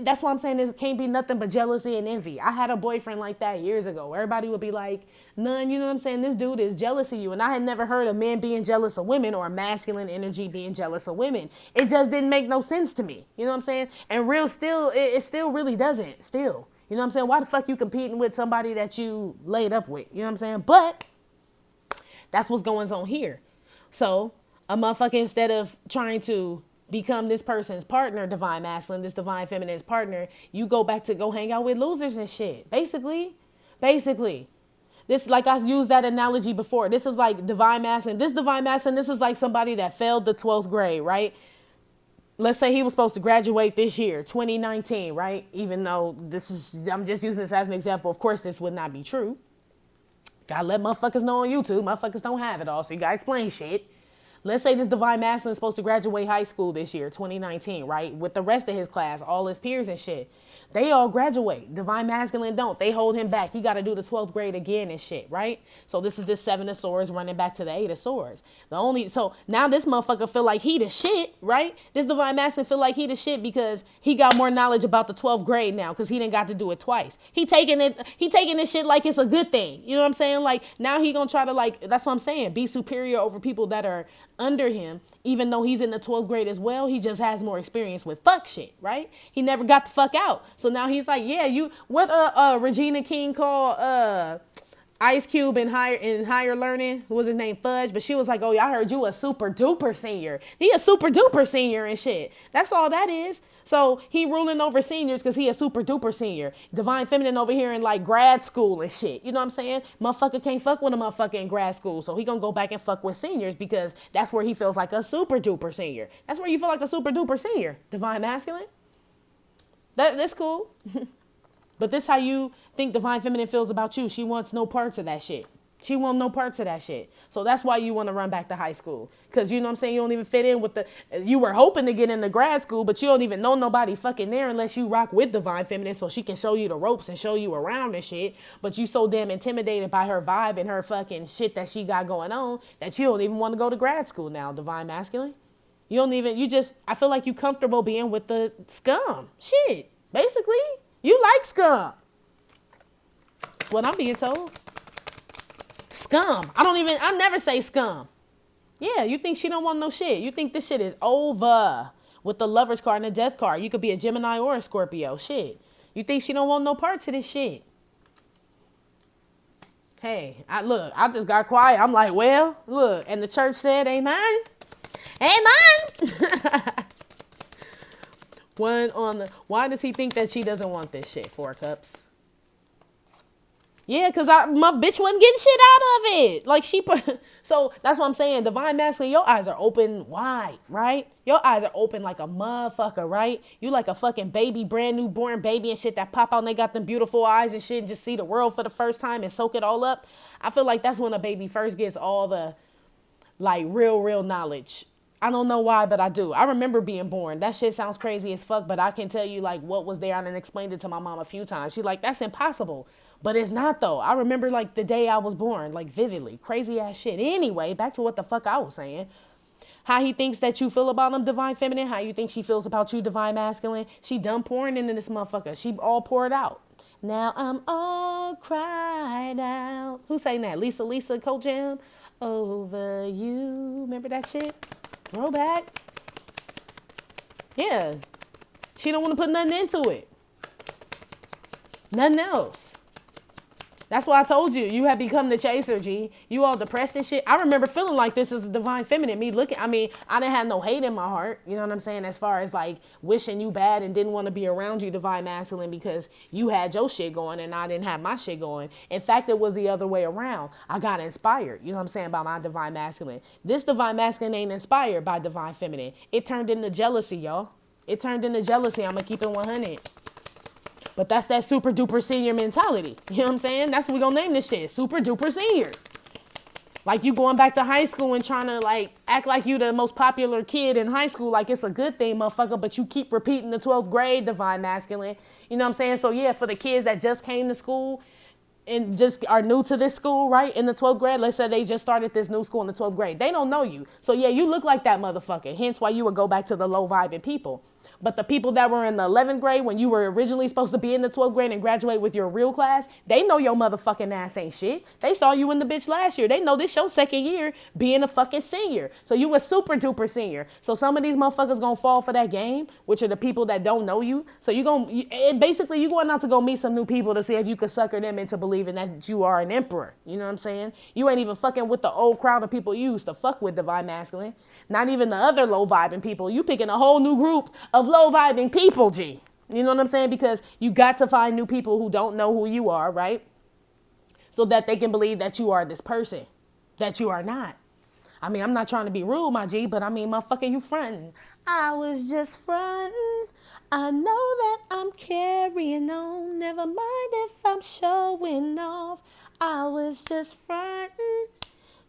Speaker 1: That's why I'm saying it can't be nothing but jealousy and envy. I had a boyfriend like that years ago. Everybody would be like, Nun, you know what I'm saying? This dude is jealous of you. And I had never heard of men being jealous of women or masculine energy being jealous of women. It just didn't make no sense to me. You know what I'm saying? And it still really doesn't. Still. You know what I'm saying? Why the fuck you competing with somebody that you laid up with? You know what I'm saying? But that's what's going on here. So a motherfucker, instead of trying to become this person's partner, divine masculine, this divine feminine's partner, you go back to go hang out with losers and shit. Basically. This, like I used that analogy before. This is like divine masculine. This divine masculine, this is like somebody that failed the 12th grade, right? Let's say he was supposed to graduate this year, 2019, right? Even though I'm just using this as an example. Of course, this would not be true. Gotta let motherfuckers know on YouTube. Motherfuckers don't have it all, so you gotta explain shit. Let's say this divine masculine is supposed to graduate high school this year, 2019, right? With the rest of his class, all his peers and shit. They all graduate. Divine masculine don't. They hold him back. He got to do the 12th grade again and shit, right? So this is this 7 of Swords running back to the 8 of Swords. So now this motherfucker feel like he the shit, right? This divine masculine feel like he the shit because he got more knowledge about the 12th grade now because he didn't got to do it twice. He taking this shit like it's a good thing. You know what I'm saying? Like now he gonna try to that's what I'm saying, be superior over people that are under him, even though he's in the 12th grade as well. He just has more experience with fuck shit, right? He never got the fuck out. So now he's like, yeah, what Regina King called Ice Cube in higher learning, what was his name, Fudge, but she was like, oh yeah, I heard you a super duper senior. He a super duper senior and shit. That's all that is. So he ruling over seniors because he a super duper senior. Divine feminine over here in like grad school and shit. You know what I'm saying? Motherfucker can't fuck with a motherfucker in grad school. So he gonna go back and fuck with seniors because that's where he feels like a super duper senior. That's where you feel like a super duper senior. Divine masculine. That's cool. But this how you think divine feminine feels about you. She wants no parts of that shit. She wants no parts of that shit. So that's why you want to run back to high school. Because you know what I'm saying? You don't even fit in with you were hoping to get into grad school, but you don't even know nobody fucking there unless you rock with divine feminine so she can show you the ropes and show you around and shit. But you so damn intimidated by her vibe and her fucking shit that she got going on that you don't even want to go to grad school now, divine masculine. I feel like you comfortable being with the scum. Shit. Basically, you like scum. That's what I'm being told. Scum. I never say scum. Yeah, you think she don't want no shit. You think this shit is over with the Lover's card and the Death card. You could be a Gemini or a Scorpio. Shit. You think she don't want no parts of this shit. Hey, I just got quiet. I'm like, well, look. And the church said, amen. Amen. Why does he think that she doesn't want this shit? 4 Cups. Yeah, because my bitch wasn't getting shit out of it. Like so that's what I'm saying. Divine masculine, your eyes are open wide, right? Your eyes are open like a motherfucker, right? You like a fucking baby, brand new born baby and shit that pop out and they got them beautiful eyes and shit and just see the world for the first time and soak it all up. I feel like that's when a baby first gets all the like real knowledge. I don't know why, but I do. I remember being born. That shit sounds crazy as fuck, but I can tell you like what was there. I done explained it to my mom a few times. She's like, that's impossible. But it's not though. I remember like the day I was born, like vividly. Crazy ass shit. Anyway, back to what the fuck I was saying. How he thinks that you feel about him, divine feminine. How you think she feels about you, divine masculine. She done pouring into this motherfucker. She all poured out. Now I'm all cried out. Who sang that? Lisa Cold Jam. Over you. Remember that shit? Throwback. Yeah. She don't want to put nothing into it. Nothing else. That's why I told you, you have become the chaser, G. You all depressed and shit. I remember feeling like this is a divine feminine. Me looking, I didn't have no hate in my heart. You know what I'm saying? As far as like wishing you bad and didn't want to be around you, divine masculine, because you had your shit going and I didn't have my shit going. In fact, it was the other way around. I got inspired, you know what I'm saying, by my divine masculine. This divine masculine ain't inspired by divine feminine. It turned into jealousy, y'all. It turned into jealousy. I'm going to keep it 100. But that's that super duper senior mentality. You know what I'm saying? That's what we gonna name this shit. Super duper senior. Like you going back to high school and trying to like act like you the most popular kid in high school like it's a good thing, motherfucker, but you keep repeating the 12th grade divine masculine. You know what I'm saying? So yeah, for the kids that just came to school and just are new to this school, right? In the 12th grade, let's say they just started this new school in the 12th grade. They don't know you. So yeah, you look like that motherfucker. Hence why you would go back to the low vibing people. But the people that were in the 11th grade when you were originally supposed to be in the 12th grade and graduate with your real class, they know your motherfucking ass ain't shit. They saw you in the bitch last year. They know this your second year being a fucking senior. So you a super duper senior. So some of these motherfuckers gonna fall for that game, which are the people that don't know you. So you going out to go meet some new people to see if you could sucker them into believing that you are an emperor. You know what I'm saying? You ain't even fucking with the old crowd of people you used to fuck with, divine masculine. Not even the other low vibing people. You picking a whole new group of low vibing people, G. You know what I'm saying? Because you got to find new people who don't know who you are, right? So that they can believe that you are this person that you are not. I'm not trying to be rude, my G, but motherfucker, you fronting. I was just fronting. I know that I'm carrying on. Never mind if I'm showing off. I was just fronting.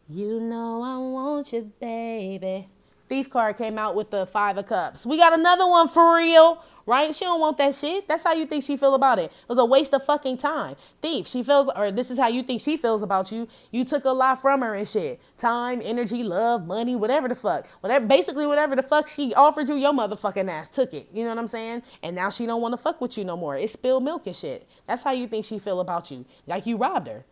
Speaker 1: You know I want you, baby. Thief card came out with the 5 of Cups. We got another one for real, right? She don't want that shit. That's how you think she feel about it. It was a waste of fucking time. Thief, she feels, or this is how you think she feels about you. You took a lot from her and shit. Time, energy, love, money, whatever the fuck. Basically whatever the fuck she offered you, your motherfucking ass took it. You know what I'm saying? And now she don't want to fuck with you no more. It's spilled milk and shit. That's how you think she feel about you. Like you robbed her.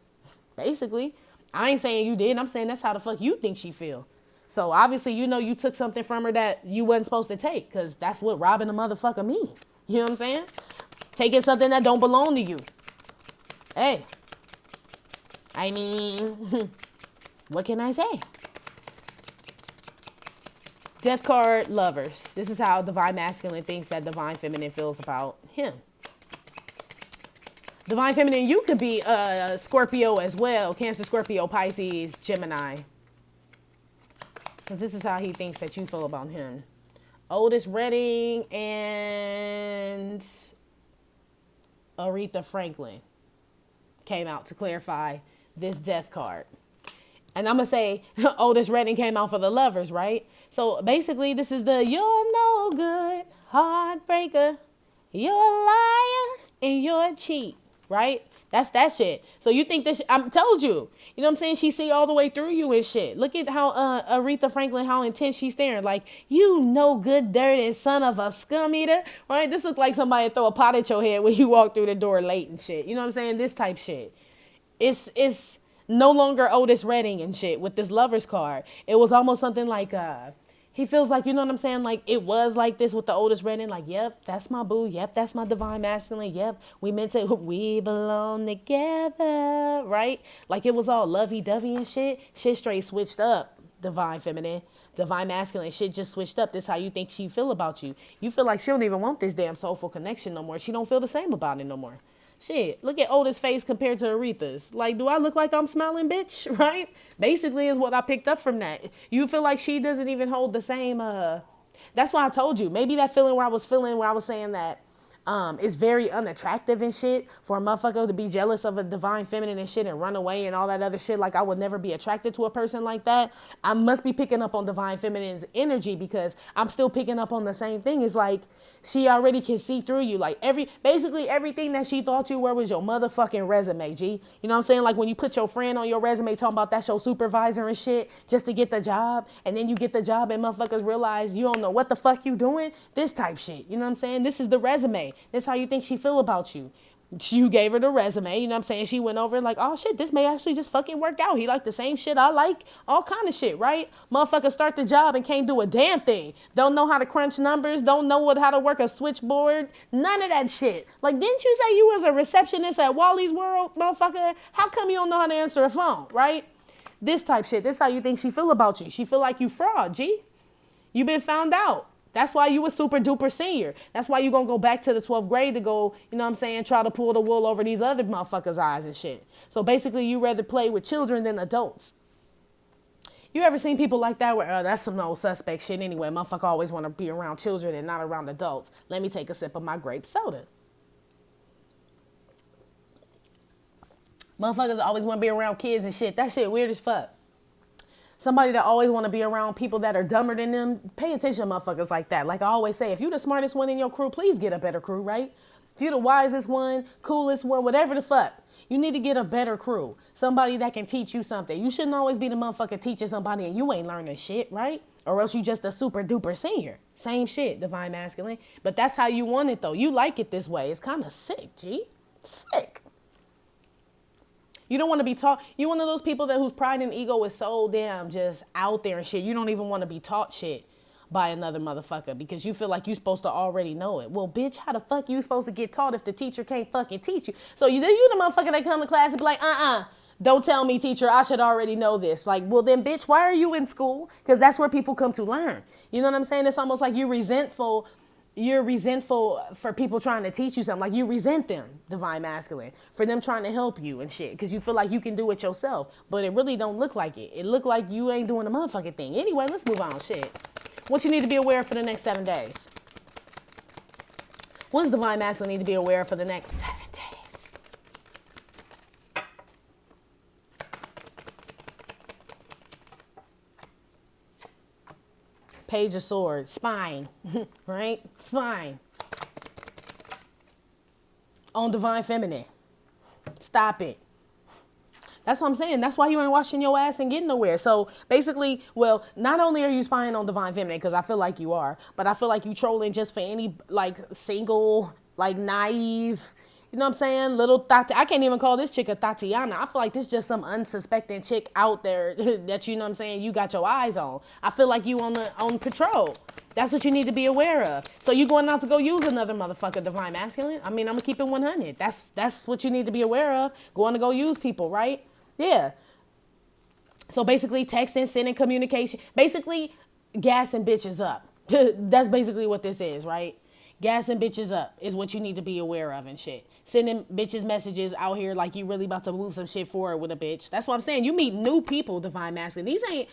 Speaker 1: Basically. I ain't saying you did. I'm saying that's how the fuck you think she feel. So obviously, you know, you took something from her that you wasn't supposed to take, because that's what robbing a motherfucker mean. You know what I'm saying? Taking something that don't belong to you. Hey, what can I say? Death card, Lovers. This is how divine masculine thinks that divine feminine feels about him. Divine feminine, you could be Scorpio as well. Cancer, Scorpio, Pisces, Gemini. Because this is how he thinks that you feel about him. Otis Redding and Aretha Franklin came out to clarify this death card. And I'm going to say Otis Redding came out for the Lovers, right? So basically this is the you're no good, heartbreaker, you're a liar, and you're a cheat. Right? That's that shit. So you think this, I told you. You know what I'm saying? She see all the way through you and shit. Look at how Aretha Franklin, how intense she's staring. Like, you no good, dirty son of a scum eater. Right? This look like somebody throw a pot at your head when you walk through the door late and shit. You know what I'm saying? This type shit. It's no longer Otis Redding and shit with this Lovers card. It was almost something like, he feels like, you know what I'm saying? Like it was like this with the Otis Redding. Like, yep, that's my boo. Yep, that's my divine masculine. Yep, we belong together, right? Like it was all lovey-dovey and shit. Shit straight switched up. Divine feminine, divine masculine. Shit just switched up. This is how you think she feel about you. You feel like she don't even want this damn soulful connection no more. She don't feel the same about it no more. Shit, look at Otis' face compared to Aretha's. Like, do I look like I'm smiling, bitch? Right? Basically is what I picked up from that. You feel like she doesn't even hold the same, that's why I told you. Maybe that feeling where I was saying that it's very unattractive and shit for a motherfucker to be jealous of a divine feminine and shit and run away and all that other shit. Like I would never be attracted to a person like that. I must be picking up on divine feminine's energy because I'm still picking up on the same thing. It's like, she already can see through you. Like basically everything that she thought you were was your motherfucking resume, G. You know what I'm saying? Like when you put your friend on your resume talking about that's your supervisor and shit just to get the job. And then you get the job and motherfuckers realize you don't know what the fuck you doing. This type shit. You know what I'm saying? This is the resume. This is how you think she feel about you. You gave her the resume, you know what I'm saying? She went over and like, oh shit, this may actually just fucking work out. He like the same shit I like, all kind of shit, right? Motherfucker start the job and can't do a damn thing. Don't know how to crunch numbers, don't know how to work a switchboard, none of that shit. Like, didn't you say you was a receptionist at Wally's World, motherfucker? How come you don't know how to answer a phone, right? This type shit, this how you think she feel about you. She feel like you fraud, G. You been found out. That's why you a super duper senior. That's why you gonna go back to the 12th grade to go, you know what I'm saying, try to pull the wool over these other motherfuckers' eyes and shit. So basically, you rather play with children than adults. You ever seen people like that where, that's some old suspect shit anyway. Motherfucker always want to be around children and not around adults. Let me take a sip of my grape soda. Motherfuckers always want to be around kids and shit. That shit weird as fuck. Somebody that always want to be around people that are dumber than them, pay attention to motherfuckers like that. Like I always say, if you the smartest one in your crew, please get a better crew, right? If you the wisest one, coolest one, whatever the fuck, you need to get a better crew. Somebody that can teach you something. You shouldn't always be the motherfucker teaching somebody and you ain't learning shit, right? Or else you just a super duper senior. Same shit, divine masculine. But that's how you want it though. You like it this way. It's kind of sick, G. Sick. You don't want to be taught. You one of those people that whose pride and ego is so damn just out there and shit. You don't even want to be taught shit by another motherfucker because you feel like you're supposed to already know it. Well, bitch, how the fuck you supposed to get taught if the teacher can't fucking teach you? So you the motherfucker that come to class and be like, don't tell me, teacher, I should already know this. Like, well then, bitch, why are you in school? Because that's where people come to learn. You know what I'm saying? It's almost like you're resentful for people trying to teach you something. Like you resent them, divine masculine, for them trying to help you and shit. Because you feel like you can do it yourself. But it really don't look like it. It look like you ain't doing the motherfucking thing. Anyway, let's move on. Shit. What you need to be aware of for the next 7 days? What does divine masculine need to be aware of for the next 7 days? Page of Swords, spine, right? Spine. On divine feminine. Stop it. That's what I'm saying. That's why you ain't washing your ass and getting nowhere. So basically, well, not only are you spying on divine feminine, because I feel like you are, but I feel like you trolling just for any like single, like naive, you know what I'm saying? Little Tati. I can't even call this chick a Tatiana. I feel like this just some unsuspecting chick out there that, you know what I'm saying, you got your eyes on. I feel like you on patrol. That's what you need to be aware of. So you going out to go use another motherfucker, divine masculine? I mean, I'm going to keep it 100. That's what you need to be aware of. Going to go use people, right? Yeah. So basically texting, sending communication. Basically gassing bitches up. That's basically what this is, right? Gassing bitches up is what you need to be aware of and shit. Sending bitches messages out here like you really about to move some shit forward with a bitch. That's what I'm saying. You meet new people, divine masculine. These ain't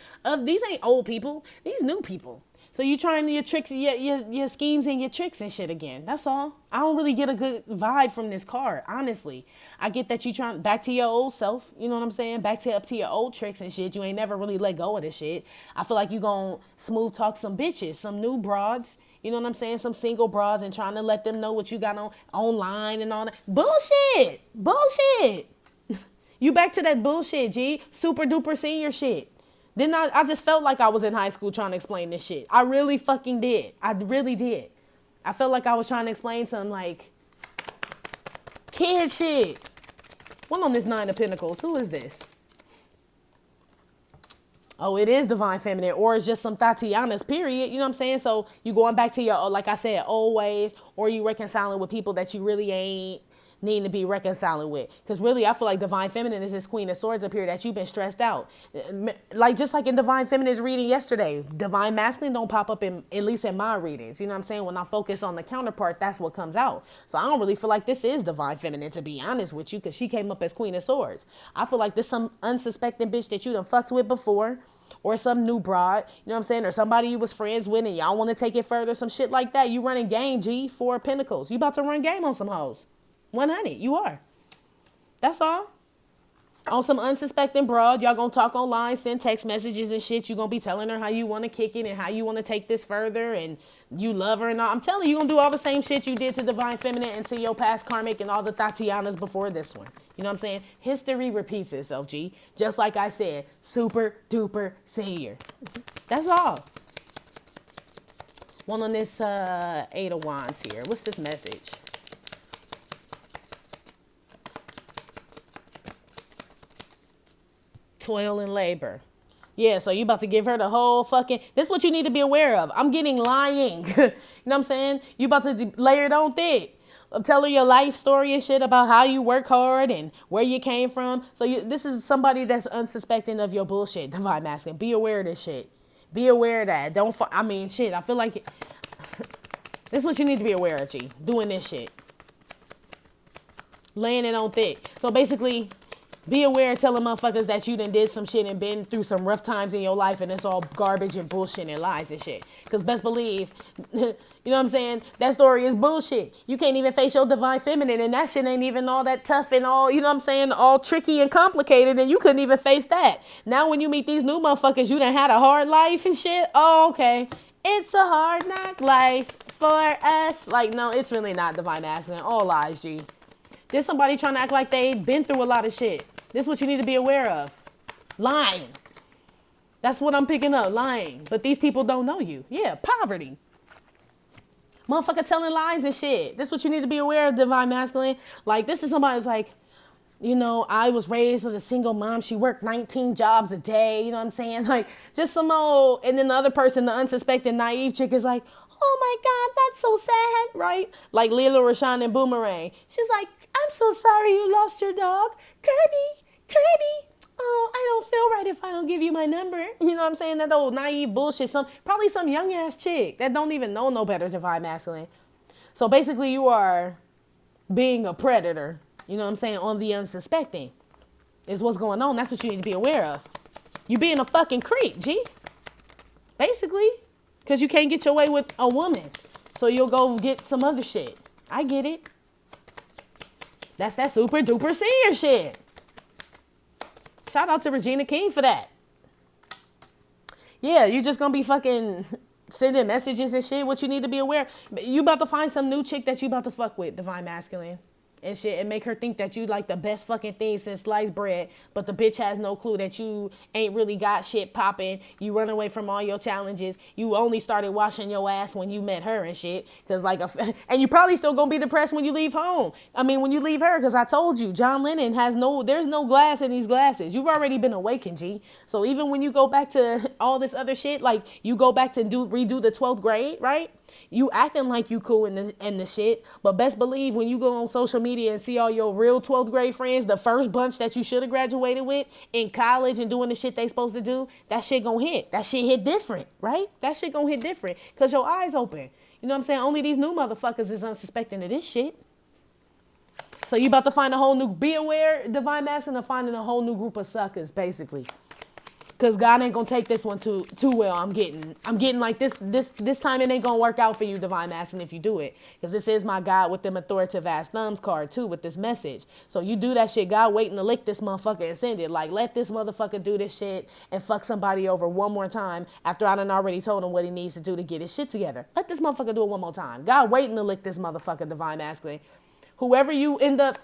Speaker 1: old people. These new people. So you trying your tricks, your schemes and your tricks and shit again. That's all. I don't really get a good vibe from this card, honestly. I get that you trying back to your old self. You know what I'm saying? Up to your old tricks and shit. You ain't never really let go of this shit. I feel like you gonna smooth talk some bitches, some new broads. You know what I'm saying? Some single broads and trying to let them know what you got on online and all that. Bullshit. You back to that bullshit, G. Super duper senior shit. Then I just felt like I was in high school trying to explain this shit. I really fucking did. I really did. I felt like I was trying to explain some like kid shit. One on this 9 of Pentacles. Who is this? Oh, it is divine feminine, or it's just some Tatiana's, period. You know what I'm saying? So you going back to your, like I said, old ways, or you reconciling with people that you really ain't needing to be reconciling with. Because really, I feel like divine feminine is this Queen of Swords up here that you've been stressed out. Like just like in divine feminine's reading yesterday, divine masculine don't pop up in, at least in my readings. You know what I'm saying? When I focus on the counterpart, that's what comes out. So I don't really feel like this is divine feminine, to be honest with you, because she came up as Queen of Swords. I feel like this some unsuspecting bitch that you done fucked with before, or some new broad, you know what I'm saying? Or somebody you was friends with and y'all want to take it further, some shit like that. You running game, G, 4 of Pentacles. You about to run game on some hoes. 100, you are. That's all. On some unsuspecting broad, y'all gonna talk online, send text messages and shit. You gonna be telling her how you want to kick it and how you want to take this further and you love her and all. I'm telling you, you gonna do all the same shit you did to divine feminine and to your past karmic and all the Tatianas before this one. You know what I'm saying? History repeats itself, G. Just like I said, super duper senior. That's all. One on this 8 of Wands here. What's this message? toil and labor. Yeah, so you about to give her the whole fucking... This is what you need to be aware of. I'm getting lying. You know what I'm saying? You about to layer it on thick. Tell her your life story and shit about how you work hard and where you came from. So this is somebody that's unsuspecting of your bullshit, divine masculine. Be aware of this shit. Be aware of that. I mean, shit, I feel like... This is what you need to be aware of, G. Doing this shit. Laying it on thick. So basically... Be aware, telling motherfuckers that you done did some shit and been through some rough times in your life and it's all garbage and bullshit and lies and shit. Because best believe, you know what I'm saying? That story is bullshit. You can't even face your divine feminine and that shit ain't even all that tough and all, you know what I'm saying? All tricky and complicated and you couldn't even face that. Now when you meet these new motherfuckers, you done had a hard life and shit. Oh, okay. It's a hard knock life for us. Like, no, it's really not divine masculine. All lies, G. There's somebody trying to act like they've been through a lot of shit. This is what you need to be aware of. Lying. That's what I'm picking up. Lying. But these people don't know you. Yeah, poverty. Motherfucker telling lies and shit. This is what you need to be aware of, divine masculine. Like, this is somebody who's like, you know, I was raised with a single mom. She worked 19 jobs a day. You know what I'm saying? Like, just some old... And then the other person, the unsuspecting, naive chick is like, oh my God, that's so sad, right? Like Lila Rashawn and Boomerang. She's like, I'm so sorry you lost your dog. Kirby, oh, I don't feel right if I don't give you my number. You know what I'm saying? That old naive bullshit. Probably some young ass chick that don't even know no better, divine masculine. So basically you are being a predator, you know what I'm saying, on the unsuspecting is what's going on. That's what you need to be aware of. You being a fucking creep, G. Basically. Because you can't get your way with a woman. So you'll go get some other shit. I get it. That's that super duper senior shit. Shout out to Regina King for that. Yeah, you just gonna be fucking sending messages and shit. What you need to be aware. You about to find some new chick that you about to fuck with, divine masculine. And shit, and make her think that you like the best fucking thing since sliced bread, but the bitch has no clue that you ain't really got shit popping. You run away from all your challenges. You only started washing your ass when you met her and shit. Cause like, and you probably still gonna be depressed when you leave home. I mean, when you leave her, cause I told you, John Lennon there's no glass in these glasses. You've already been awakened, G. So even when you go back to all this other shit, like you go back to redo the 12th grade, right? You acting like you cool and the shit, but best believe when you go on social media and see all your real 12th grade friends, the first bunch that you should have graduated with in college and doing the shit they supposed to do, that shit gonna hit. That shit hit different, right? That shit gonna hit different because your eyes open. You know what I'm saying? Only these new motherfuckers is unsuspecting of this shit. So you about to find a whole new, be aware, divine masculine, of finding a whole new group of suckers, basically. Because God ain't going to take this one too well. I'm getting like this time it ain't going to work out for you, divine masculine, if you do it. Because this is my God with them authoritative ass thumbs card too with this message. So you do that shit, God waiting to lick this motherfucker and send it. Like, let this motherfucker do this shit and fuck somebody over one more time after I done already told him what he needs to do to get his shit together. Let this motherfucker do it one more time. God waiting to lick this motherfucker, divine masculine. Whoever you end up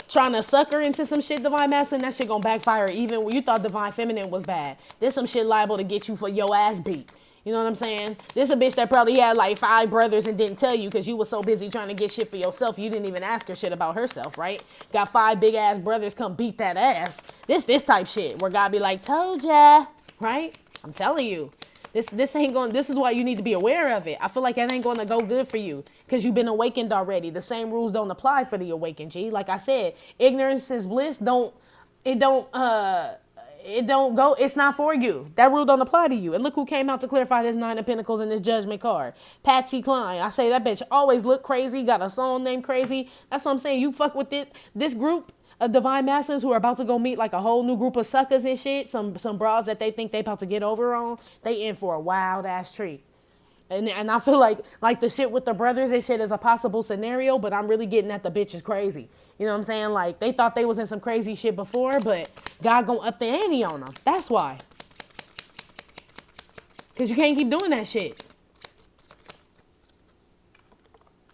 Speaker 1: trying to sucker into some shit, divine masculine, that shit gonna backfire even when you thought divine feminine was bad. There's some shit liable to get you for your ass beat. You know what I'm saying? This a bitch that probably had like 5 brothers and didn't tell you because you was so busy trying to get shit for yourself. You didn't even ask her shit about herself, right? Got 5 big ass brothers come beat that ass. This type shit where God be like, told ya, right? I'm telling you. This ain't going. This is why you need to be aware of it. I feel like it ain't going to go good for you because you've been awakened already. The same rules don't apply for the awakened, G. Like I said, ignorance is bliss. It don't go. It's not for you. That rule don't apply to you. And look who came out to clarify this 9 of Pentacles in this Judgment card. Patsy Cline. I say that bitch always look crazy. Got a song named Crazy. That's what I'm saying. You fuck with this group of divine masculines who are about to go meet like a whole new group of suckers and shit. Some bras that they think they about to get over on. They in for a wild ass treat. And I feel like the shit with the brothers and shit is a possible scenario, but I'm really getting at the bitch is crazy. You know what I'm saying? Like they thought they was in some crazy shit before, but God gonna up the ante on them. That's why. Cause you can't keep doing that shit.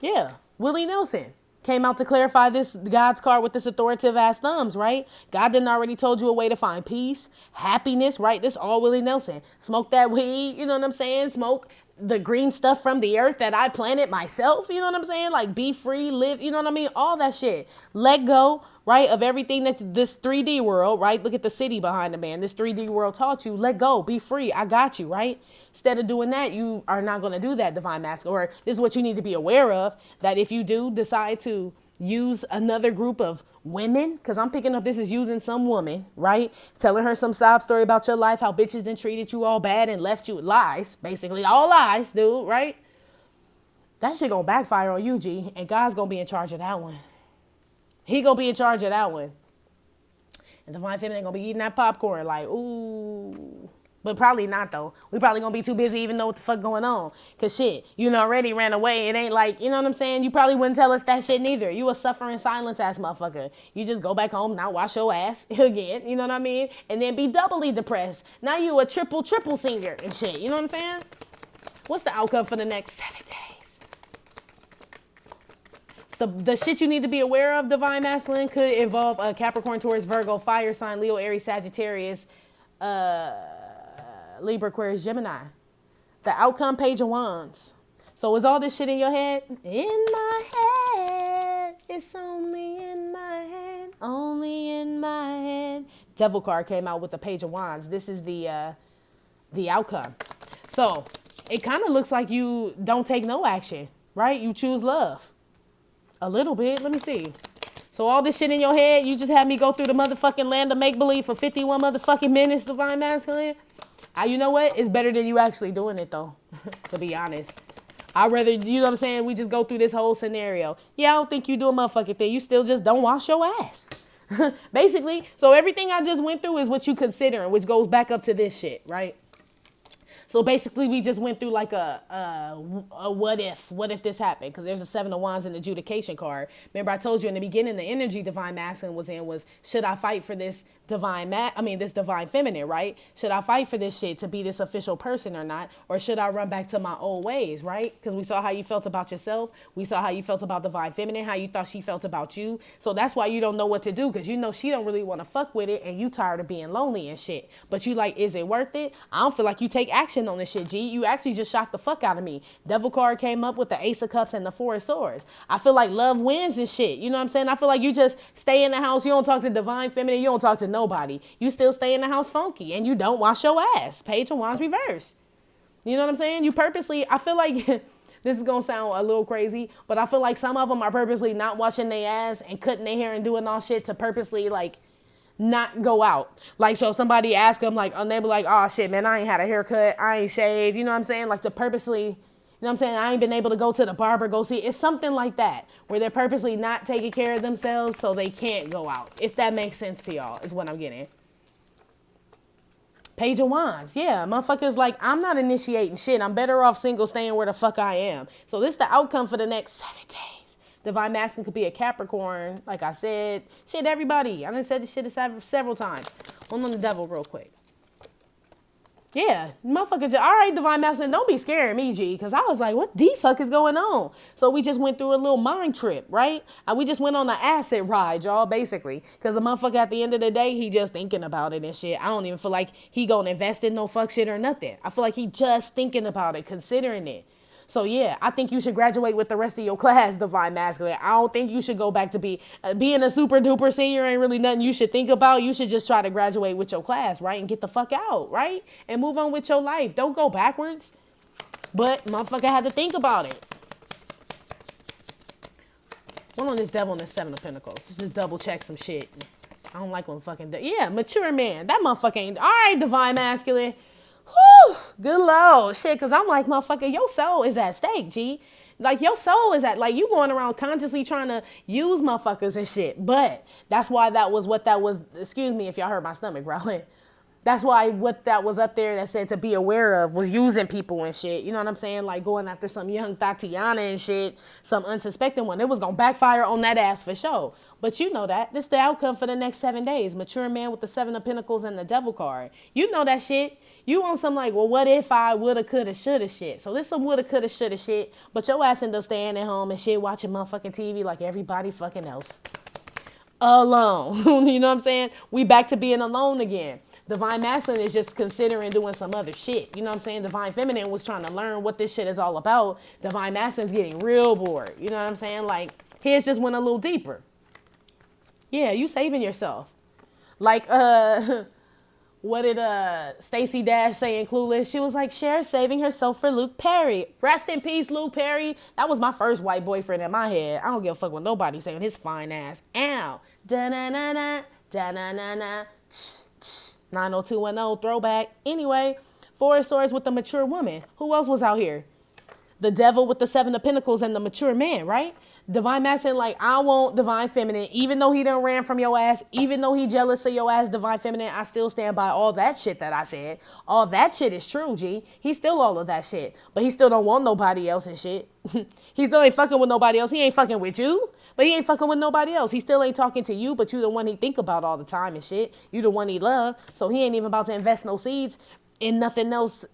Speaker 1: Yeah, Willie Nelson came out to clarify this God's card with this authoritative ass thumbs, right? God didn't already told you a way to find peace, happiness, right? This all Willie Nelson. Smoke that weed, you know what I'm saying? Smoke the green stuff from the earth that I planted myself. You know what I'm saying? Like, be free, live, you know what I mean? All that shit. Let go, right, of everything that this 3D world, right? Look at the city behind the man. This 3D world taught you. Let go, be free. I got you, right? Instead of doing that, you are not going to do that, divine masculine. Or this is what you need to be aware of, that if you do decide to use another group of women, because I'm picking up this is using some woman, right? Telling her some sob story about your life, how bitches done treated you all bad and left you with lies, basically all lies, dude, right? That shit gonna backfire on you, G, and God's gonna be in charge of that one. He gonna be in charge of that one. And divine feminine gonna be eating that popcorn like, ooh. But probably not, though. We probably gonna be too busy even know what the fuck going on. Cause shit, you done already ran away. It ain't like, you know what I'm saying? You probably wouldn't tell us that shit neither. You a suffering silence ass motherfucker. You just go back home, not wash your ass again, you know what I mean? And then be doubly depressed. Now you a triple senior and shit, you know what I'm saying? What's the outcome for the next 7 days? The shit you need to be aware of, divine masculine, could involve a Capricorn, Taurus, Virgo, fire sign, Leo, Aries, Sagittarius, Libra, Aquarius, Gemini. The outcome, Page of Wands. So is all this shit in your head? In my head. It's only in my head. Only in my head. Devil card came out with the Page of Wands. This is the outcome. So it kind of looks like you don't take no action, right? You choose love. A little bit. Let me see. So all this shit in your head, you just had me go through the motherfucking land of make-believe for 51 motherfucking minutes, divine masculine. You know what? It's better than you actually doing it, though, to be honest. I'd rather, you know what I'm saying, we just go through this whole scenario. Yeah, I don't think you do a motherfucking thing. You still just don't wash your ass. Basically, so everything I just went through is what you considering, which goes back up to this shit, right? So basically, we just went through like a what if this happened? Because there's a 7 of Wands in the adjudication card. Remember, I told you in the beginning, the energy divine masculine was should I fight for this this divine feminine, right? Should I fight for this shit to be this official person or not? Or should I run back to my old ways, right? Because we saw how you felt about yourself. We saw how you felt about divine feminine, how you thought she felt about you. So that's why you don't know what to do, because you know she don't really want to fuck with it and you tired of being lonely and shit. But you like, is it worth it? I don't feel like you take action on this shit, G. You actually just shocked the fuck out of me. Devil card came up with the Ace of Cups and the 4 of Swords. I feel like love wins this shit. You know what I'm saying? I feel like you just stay in the house. You don't talk to divine feminine. You don't talk to nobody. You still stay in the house funky and you don't wash your ass. Page of Wands reverse. You know what I'm saying? You purposely, I feel like this is going to sound a little crazy, but I feel like some of them are purposely not washing their ass and cutting their hair and doing all shit to purposely like not go out. Like, so somebody ask them like, and they be like, oh shit, man, I ain't had a haircut. I ain't shaved. You know what I'm saying? Like to purposely, you know what I'm saying? I ain't been able to go to the barber, go see. It's something like that where they're purposely not taking care of themselves so they can't go out. If that makes sense to y'all is what I'm getting. Page of Wands. Yeah, motherfuckers like, I'm not initiating shit. I'm better off single staying where the fuck I am. So this is the outcome for the next 7 days. Divine masculine could be a Capricorn. Like I said, shit, everybody. I done said this shit several times. One on the devil real quick. Yeah, motherfucker, all right, divine masculine, don't be scaring me, G, because I was like, what the fuck is going on? So we just went through a little mind trip, right? And we just went on an acid ride, y'all, basically, because the motherfucker at the end of the day, he just thinking about it and shit. I don't even feel like he gonna invest in no fuck shit or nothing. I feel like he just thinking about it, considering it. So yeah, I think you should graduate with the rest of your class, divine masculine. I don't think you should go back to being a super duper senior ain't really nothing you should think about. You should just try to graduate with your class, right? And get the fuck out, right? And move on with your life. Don't go backwards. But motherfucker had to think about it. One on this devil and this 7 of Pentacles. Let's just double check some shit. I don't like when fucking, yeah, mature man. That motherfucker ain't, all right, divine masculine. Whew, good Lord, shit, because I'm like, motherfucker, your soul is at stake, G. Like, your soul is at, like, you going around consciously trying to use motherfuckers and shit. But that's why that was what that was, excuse me if y'all heard my stomach growling. That's why what that was up there that said to be aware of was using people and shit. You know what I'm saying? Like going after some young Tatiana and shit, some unsuspecting one. It was going to backfire on that ass for sure. But you know that. This is the outcome for the next 7 days. Mature man with the 7 of Pentacles and the devil card. You know that shit. You want some like, well, what if I woulda, coulda, shoulda shit. So this some woulda, coulda, shoulda shit. But your ass end up staying at home and shit, watching motherfucking TV like everybody fucking else. Alone. You know what I'm saying? We back to being alone again. Divine masculine is just considering doing some other shit. You know what I'm saying? Divine feminine was trying to learn what this shit is all about. Divine masculine's getting real bored. You know what I'm saying? Like, his just went a little deeper. Yeah, you saving yourself. Like, what did Stacey Dash say in Clueless? She was like, Cher saving herself for Luke Perry. Rest in peace, Luke Perry. That was my first white boyfriend in my head. I don't give a fuck what nobody saying his fine ass. Ow. Da-na-na-na, da-na-na-na, 90210 throwback. Anyway, Four of Swords with the mature woman. Who else was out here? The devil with the Seven of Pentacles and the mature man, right? Divine masculine, like, I want divine feminine, even though he done ran from your ass, even though he jealous of your ass, divine feminine, I still stand by all that shit that I said. All that shit is true, G. He still all of that shit, but he still don't want nobody else and shit. He still ain't fucking with nobody else. He ain't fucking with you, but he ain't fucking with nobody else. He still ain't talking to you, but you the one he think about all the time and shit. You the one he love, so he ain't even about to invest no seeds in nothing else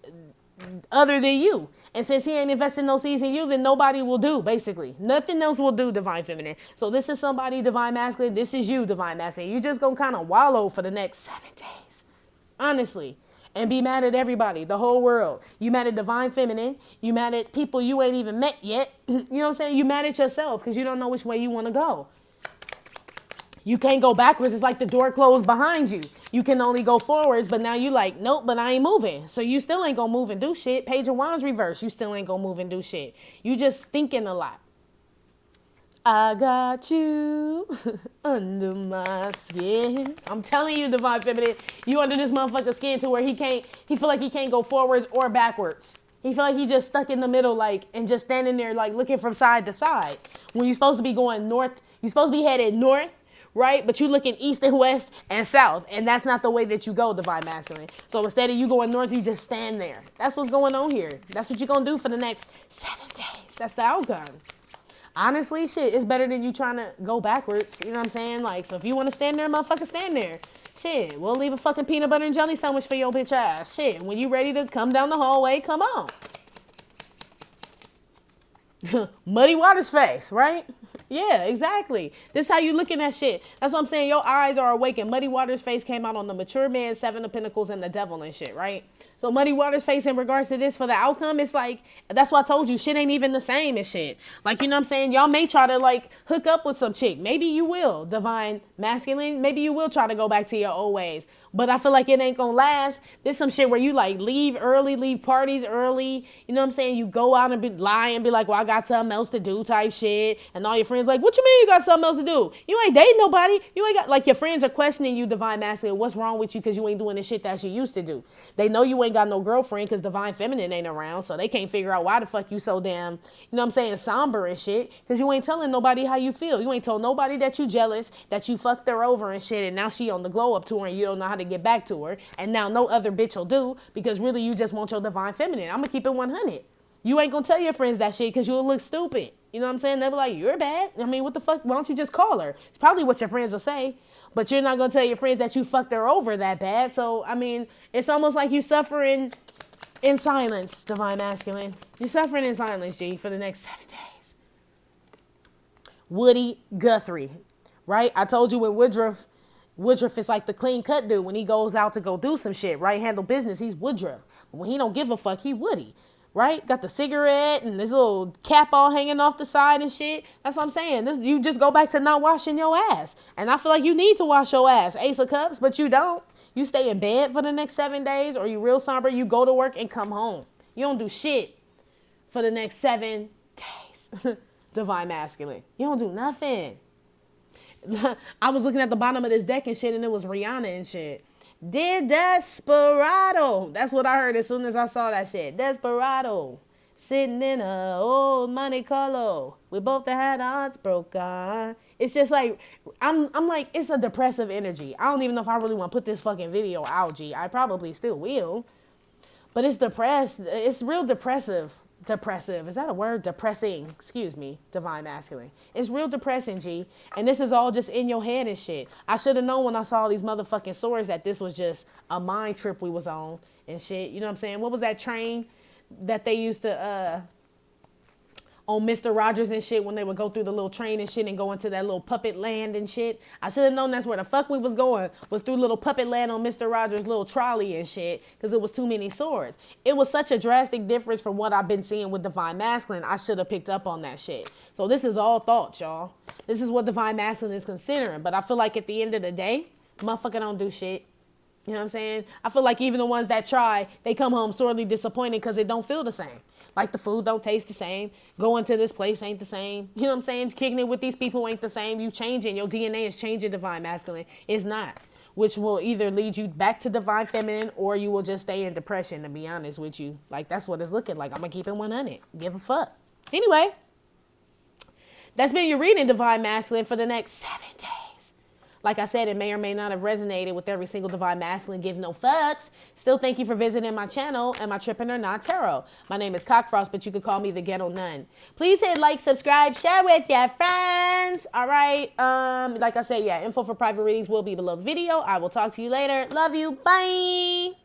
Speaker 1: other than you. And since he ain't investing no seeds in you, then nobody will do, basically. Nothing else will do, divine feminine. So this is somebody, divine masculine. This is you, divine masculine. You just gonna kind of wallow for the next 7 days. Honestly. And be mad at everybody, the whole world. You mad at divine feminine. You mad at people you ain't even met yet. You know what I'm saying? You mad at yourself because you don't know which way you want to go. You can't go backwards. It's like the door closed behind you. You can only go forwards, but now you like, nope, but I ain't moving. So you still ain't gonna move and do shit. Page of Wands reverse. You still ain't gonna move and do shit. You just thinking a lot. I got you under my skin. I'm telling you, divine feminine, you under this motherfucker's skin to where he feel like he can't go forwards or backwards. He feel like he just stuck in the middle, like, and just standing there, like, looking from side to side. When you're supposed to be going north, you're supposed to be headed north, right? But you looking east and west and south, and that's not the way that you go, divine masculine. So instead of you going north, you just stand there. That's what's going on here. That's what you're going to do for the next 7 days. That's the outcome. Honestly, shit, it's better than you trying to go backwards. You know what I'm saying? Like, so if you want to stand there, motherfucker, stand there. Shit, we'll leave a fucking peanut butter and jelly sandwich for your bitch ass. Shit, when you ready to come down the hallway, come on. Muddy Waters face, right? Yeah, exactly. This is how you looking at shit. That's what I'm saying. Your eyes are awakened. Muddy Waters face came out on the mature man, Seven of Pentacles, and the devil and shit, right? So Muddy Waters face in regards to this for the outcome, it's like, that's why I told you, shit ain't even the same and shit. Like, you know what I'm saying? Y'all may try to, like, hook up with some chick. Maybe you will, divine masculine. Maybe you will try to go back to your old ways. But I feel like it ain't gonna last. There's some shit where you like leave early, leave parties early. You know what I'm saying? You go out and lie and be like, well, I got something else to do type shit. And all your friends like, what you mean you got something else to do? You ain't dating nobody. You ain't got, like, your friends are questioning you, divine masculine. What's wrong with you because you ain't doing the shit that you used to do? They know you ain't got no girlfriend because divine feminine ain't around. So they can't figure out why the fuck you so damn, you know what I'm saying, somber and shit. Because you ain't telling nobody how you feel. You ain't told nobody that you jealous, that you fucked her over and shit. And now she on the glow up tour and you don't know how to get back to her. And now no other bitch will do because really you just want your divine feminine. I'm going to keep it 100. You ain't going to tell your friends that shit because you'll look stupid. You know what I'm saying? They'll be like, you're bad. I mean, what the fuck? Why don't you just call her? It's probably what your friends will say. But you're not going to tell your friends that you fucked her over that bad. So, I mean, it's almost like you suffering in silence, divine masculine. You're suffering in silence, G, for the next 7 days. Woody Guthrie, right? I told you when Woodruff is like the clean cut dude. When he goes out to go do some shit, right? Handle business, he's Woodruff. But when he don't give a fuck, he Woody, right? Got the cigarette and this little cap all hanging off the side and shit. That's what I'm saying. You just go back to not washing your ass. And I feel like you need to wash your ass. Ace of Cups, but you don't. You stay in bed for the next 7 days, or you real somber. You go to work and come home. You don't do shit for the next 7 days. Divine masculine. You don't do nothing. I was looking at the bottom of this deck and shit, and it was Rihanna and shit. Dear Desperado. That's what I heard as soon as I saw that shit. Desperado. Sitting in a old Monte Carlo. We both had our hearts broken. It's just like, I'm like, it's a depressive energy. I don't even know if I really want to put this fucking video out, G. I probably still will. But it's depressed. It's real depressive. Depressive. Is that a word? Depressing. Excuse me. Divine masculine. It's real depressing, G. And this is all just in your head and shit. I should have known when I saw these motherfucking swords that this was just a mind trip we was on and shit. You know what I'm saying? What was that train that they used to, on Mr. Rogers and shit when they would go through the little train and shit and go into that little puppet land and shit. I should have known that's where the fuck we was going, was through little puppet land on Mr. Rogers' little trolley and shit, because it was too many swords. It was such a drastic difference from what I've been seeing with Divine Masculine. I should have picked up on that shit. So this is all thoughts, y'all. This is what Divine Masculine is considering. But I feel like at the end of the day, motherfucker don't do shit. You know what I'm saying? I feel like even the ones that try, they come home sorely disappointed because it don't feel the same. Like the food don't taste the same. Going to this place ain't the same. You know what I'm saying? Kicking it with these people ain't the same. You changing. Your DNA is changing, Divine Masculine. It's not. Which will either lead you back to Divine Feminine or you will just stay in depression, to be honest with you. Like, that's what it's looking like. I'm going to keep it 100. Give a fuck. Anyway, that's been your reading, Divine Masculine, for the next 7 days. Like I said, it may or may not have resonated with every single Divine Masculine. Give no fucks. Still, thank you for visiting my channel and my Trippin' or Not Tarot. My name is Cockfrost, but you could call me the Ghetto Nun. Please hit like, subscribe, share with your friends. All right. Like I said, yeah, info for private readings will be below the video. I will talk to you later. Love you. Bye.